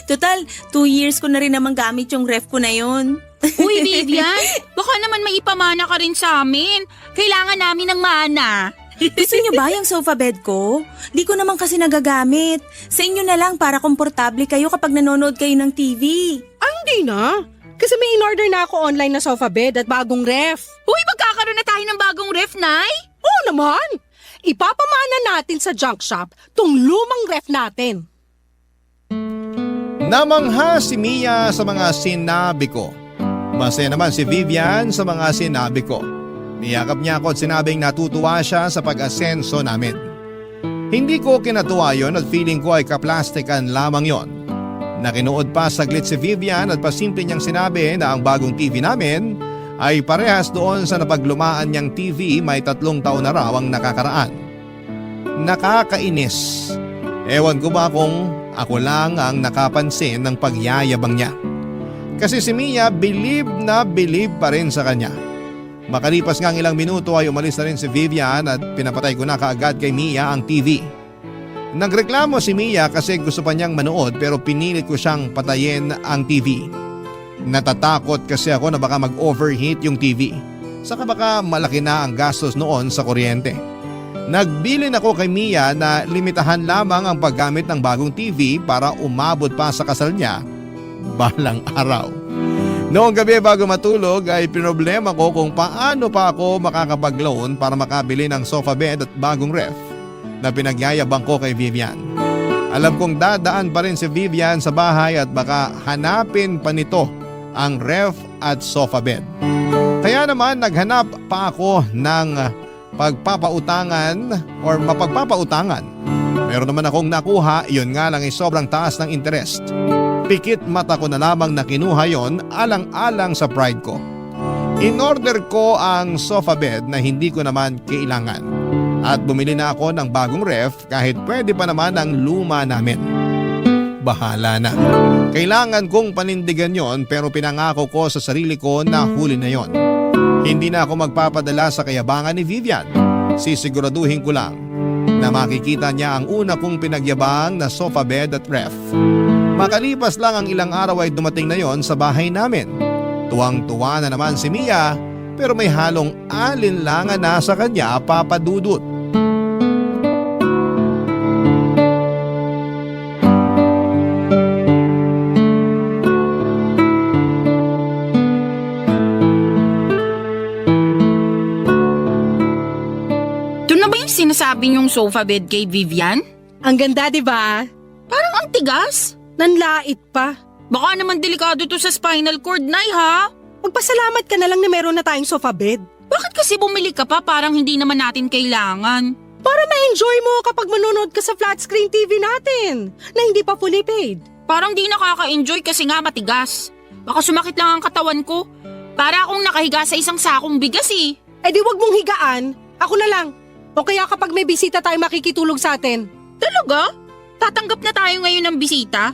Total, 2 years ko na rin naman gamit yung ref ko na yun. Uy, Vivian, baka naman may ipamana ka rin sa amin. Kailangan namin ng mana. Gusto niyo ba yung sofa bed ko? Di ko naman kasi nagagamit. Sa inyo na lang para komportable kayo kapag nanonood kayo ng TV. Ay, hindi na. Kasi may in-order na ako online na sofa bed at bagong ref. Uy, magkakaroon na tayo ng bagong ref, Nay? Oo naman. Ipapamana natin sa junk shop tong lumang ref natin. Namangha si Mia sa mga sinabi ko. Masaya naman si Vivian sa mga sinabi ko. Niyakap niya ako at sinabing natutuwa siya sa pag-asenso namin. Hindi ko kinatuwa yon at feeling ko ay kaplastikan lamang yon. Nakinuod pa saglit si Vivian at pasimple niyang sinabi na ang bagong TV namin ay parehas doon sa napaglumaan niyang TV may 3 taon na raw ang nakakaraan. Nakakainis. Ewan ko ba kung ako lang ang nakapansin ng pagyayabang niya. Kasi si Mia believe na believe pa rin sa kanya. Makalipas nga ilang minuto ay umalis na rin si Vivian at pinapatay ko na kaagad kay Mia ang TV. Nagreklamo si Mia kasi gusto pa niyang manood pero pinilit ko siyang patayin ang TV. Natatakot kasi ako na baka mag-overheat yung TV. Saka baka malaki na ang gastos noon sa kuryente. Nagbilin ako kay Mia na limitahan lamang ang paggamit ng bagong TV para umabot pa sa kasal niya balang araw. Noong gabi bago matulog ay pinoblema ko kung paano pa ako makakapag-loan para makabili ng sofa bed at bagong ref na pinagyayabang ko kay Vivian. Alam kong dadaan pa rin si Vivian sa bahay at baka hanapin pa nito ang ref at sofa bed. Kaya naman naghanap pa ako ng pagpapautangan or mapagpapautangan. Meron naman akong nakuha, yun nga lang ay sobrang taas ng interest. Pikit mata ko na lamang na kinuha yon alang-alang sa pride ko. In-order ko ang sofa bed na hindi ko naman kailangan. At bumili na ako ng bagong ref kahit pwede pa naman ang luma namin. Bahala na. Kailangan kong panindigan yon pero pinangako ko sa sarili ko na huli na yon. Hindi na ako magpapadala sa kayabangan ni Vivian. Sisiguraduhin ko lang na makikita niya ang una kong pinagyabang na sofa bed at ref. Makalipas lang ang ilang araw ay dumating na yon sa bahay namin. Tuwang-tuwa na naman si Mia pero may halong alinlangan na sa kanya, Papa Dudut. Ito na ba yung sinasabi niyong sofa bed kay Vivian? Ang ganda, di ba? Parang ang tigas. Nanlait pa. Baka naman delikado to sa spinal cord, Nay, ha? Magpasalamat ka na lang na meron na tayong sofa bed. Bakit kasi bumili ka pa parang hindi naman natin kailangan? Para ma-enjoy mo kapag manonood ka sa flat screen TV natin na hindi pa fully paid. Parang di nakaka-enjoy kasi nga matigas. Baka sumakit lang ang katawan ko. Para akong nakahiga sa isang sakong bigas eh. Eh di wag mong higaan. Ako na lang. O kaya kapag may bisita tayo makikitulog sa atin. Talaga? Tatanggap na tayo ngayon ng bisita?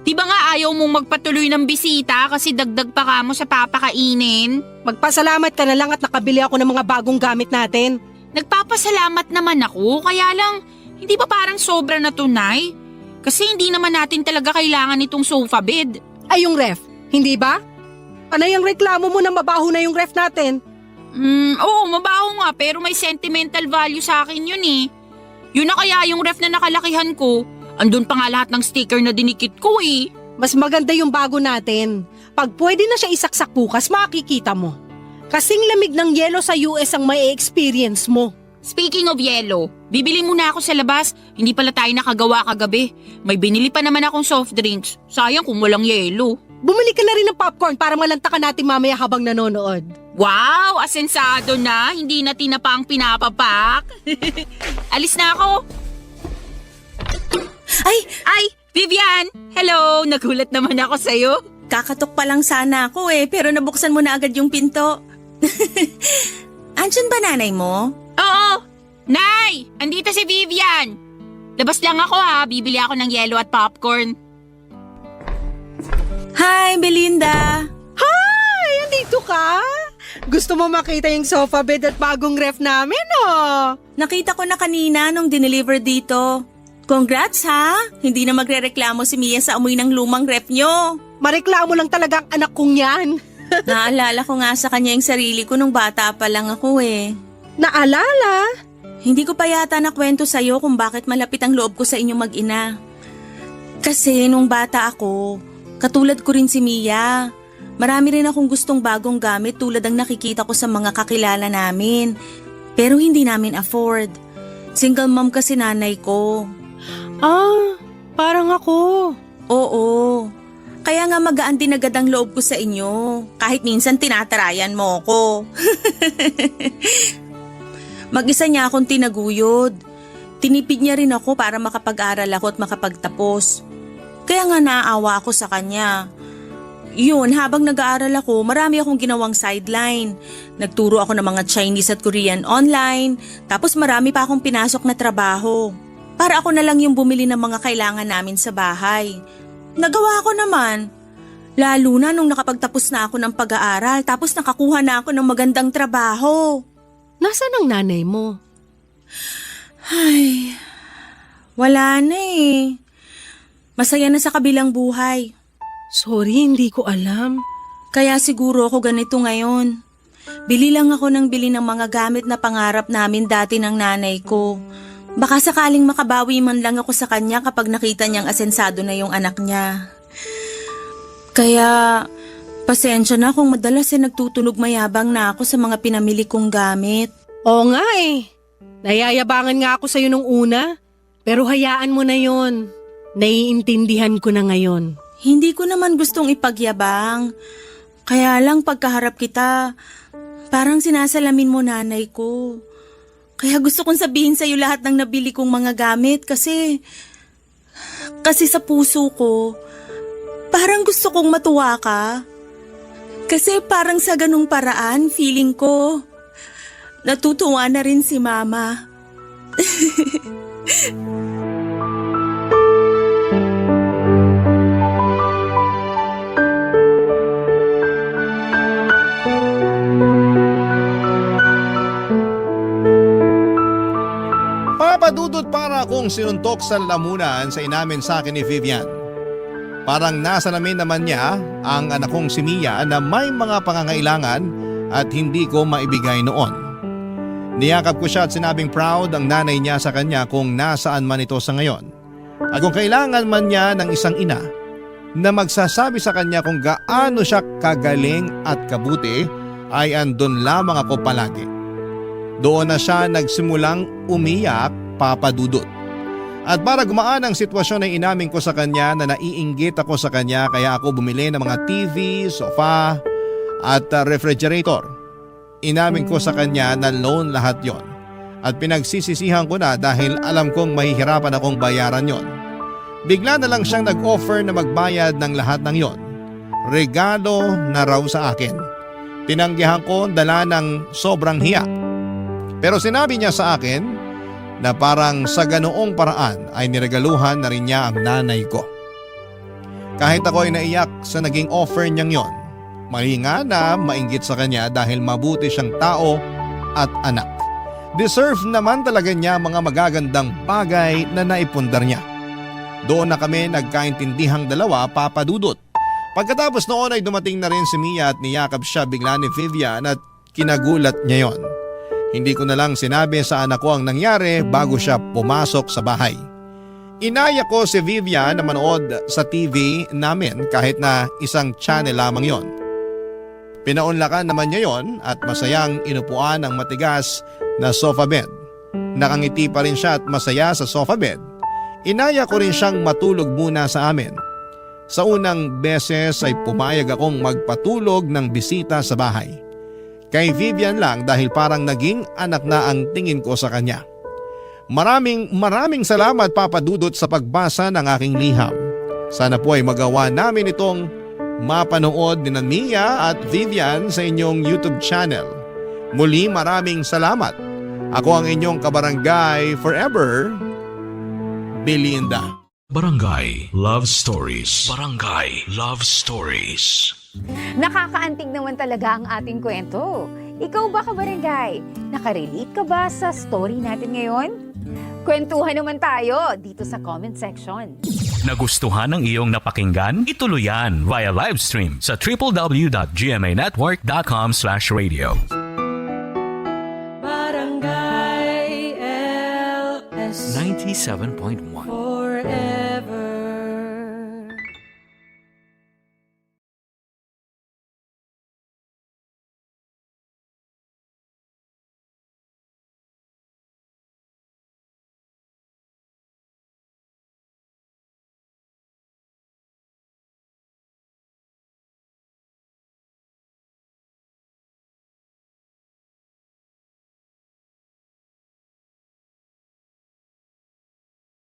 Di ba nga ayaw mong magpatuloy ng bisita kasi dagdag pa ka mo sa papakainin? Magpasalamat ka na lang at nakabili ako ng mga bagong gamit natin. Nagpapasalamat naman ako, kaya lang hindi ba parang sobra na tunay? Kasi hindi naman natin talaga kailangan itong sofa bed. Ay yung ref, hindi ba? Panay ang reklamo mo na mabaho na yung ref natin. Oo, mabaho nga pero may sentimental value sa akin yun eh. Yun na kaya yung ref na nakalakihan ko. Andun pa nga lahat ng sticker na dinikit ko eh. Mas maganda yung bago natin. Pag pwede na siya isaksak bukas, makikita mo. Kasing lamig ng yelo sa US ang may experience mo. Speaking of yelo, bibili muna ako sa labas. Hindi pala tayo nakagawa kagabi. May binili pa naman akong soft drinks. Sayang kung walang yelo. Bumili ka na rin ng popcorn para malantakan natin mamaya habang nanonood. Wow, asensado na. Hindi na tinapa ang pinapapak. Alis na ako. Ay, Vivian! Hello! Nagulat naman ako sa'yo. Kakatok pa lang sana ako pero nabuksan mo na agad yung pinto. Andyan ba nanay mo? Oo! Nay! Andito si Vivian! Labas lang ako ha. Bibili ako ng yelo at popcorn. Hi, Belinda! Hi! Andito ka? Gusto mo makita yung sofa bed at bagong ref namin, oh? Nakita ko na kanina nung dineliver dito. Congrats ha! Hindi na magrereklamo si Mia sa amoy ng lumang ref nyo. Mareklamo lang talaga ang anak kong yan. Naalala ko nga sa kanya yung sarili ko nung bata pa lang ako Naalala? Hindi ko pa yata nakwento sa'yo kung bakit malapit ang loob ko sa inyong mag-ina. Kasi nung bata ako, katulad ko rin si Mia. Marami rin akong gustong bagong gamit tulad ng nakikita ko sa mga kakilala namin. Pero hindi namin afford. Single mom kasi nanay ko. Ah, parang ako. Oo. Kaya nga magaan din agad ang loob ko sa inyo. Kahit minsan tinatarayan mo ko. Mag-isa niya akong tinaguyod. Tinipid niya rin ako para makapag-aral ako at makapagtapos. Kaya nga naaawa ako sa kanya. Yun, habang nag-aaral ako, marami akong ginawang sideline. Nagturo ako ng mga Chinese at Korean online, tapos marami pa akong pinasok na trabaho. Para ako na lang yung bumili ng mga kailangan namin sa bahay. Nagawa ko naman. Lalo na nung nakapagtapos na ako ng pag-aaral, tapos nakakuha na ako ng magandang trabaho. Nasaan ang nanay mo? Ay, wala na Masaya na sa kabilang buhay. Sorry, hindi ko alam. Kaya siguro ako ganito ngayon. Bili lang ako ng bili ng mga gamit na pangarap namin dati ng nanay ko. Baka sakaling makabawi man lang ako sa kanya kapag nakita niyang asensado na yung anak niya. Kaya, pasensya na kung madalas nagtutunog mayabang na ako sa mga pinamili kong gamit. Oo nga Nayayabangan nga ako sa'yo nung una. Pero hayaan mo na yon. Naiintindihan ko na ngayon. Hindi ko naman gustong ipagyabang. Kaya lang pagkaharap kita, parang sinasalamin mo nanay ko. Kaya gusto kong sabihin sa'yo lahat ng nabili kong mga gamit kasi sa puso ko, parang gusto kong matuwa ka. Kasi parang sa ganung paraan, feeling ko, natutuwa na rin si Mama. Papadudot para akong sinuntok sa lamunan sa inamin sa akin ni Vivian. Parang nasa namin naman niya ang anak kong si Mia na may mga pangangailangan at hindi ko maibigay noon. Niyakap ko siya at sinabing proud ang nanay niya sa kanya kung nasaan man ito sa ngayon. At kung kailangan man niya ng isang ina na magsasabi sa kanya kung gaano siya kagaling at kabuti ay andun lamang ako palagi. Doon na siya nagsimulang umiyak, papadudot. At para gumaan ang sitwasyon ay inamin ko sa kanya na naiinggit ako sa kanya kaya ako bumili ng mga TV, sofa at refrigerator. Inamin ko sa kanya na loan lahat yon. At pinagsisisihan ko na dahil alam kong mahihirapan akong bayaran yon. Bigla na lang siyang nag-offer na magbayad ng lahat ng yon. Regalo na raw sa akin. Tinanggihan ko dala ng sobrang hiya. Pero sinabi niya sa akin na parang sa ganoong paraan ay niregaluhan na rin niya ang nanay ko. Kahit ako ay naiyak sa naging offer niyang yon, mali nga na mainggit sa kanya dahil mabuti siyang tao at anak. Deserve naman talaga niya mga magagandang bagay na naipundar niya. Doon na kami nagkaintindihang dalawa, papadudot. Pagkatapos noon ay dumating na rin si Mia at niyakap siya bigla ni Vivian at kinagulat niya yon. Hindi ko na lang sinabi sa anak ko ang nangyari bago siya pumasok sa bahay. Inaya ko si Vivian na manood sa TV namin kahit na isang channel lamang yon. Pinaunlakan naman niya yon at masayang inupuan ang matigas na sofa bed. Nakangiti pa rin siya at masaya sa sofa bed. Inaya ko rin siyang matulog muna sa amin. Sa unang beses ay pumayag akong magpatulog ng bisita sa bahay. Kay Vivian lang dahil parang naging anak na ang tingin ko sa kanya. Maraming salamat Papa Dudut sa pagbasa ng aking liham. Sana po ay magawa namin itong mapanood ni Mia at Vivian sa inyong YouTube channel. Muli maraming salamat. Ako ang inyong kabarangay forever, Belinda. Barangay Love Stories. Barangay Love Stories. Nakakaantig naman talaga ang ating kwento. Ikaw ba, kabarangay? Nakarelate ka ba sa story natin ngayon? Kwentuhan naman tayo dito sa comment section. Nagustuhan ng iyong napakinggan? Ituloy yan via live stream sa www.gmanetwork.com/radio. Barangay LS 97.1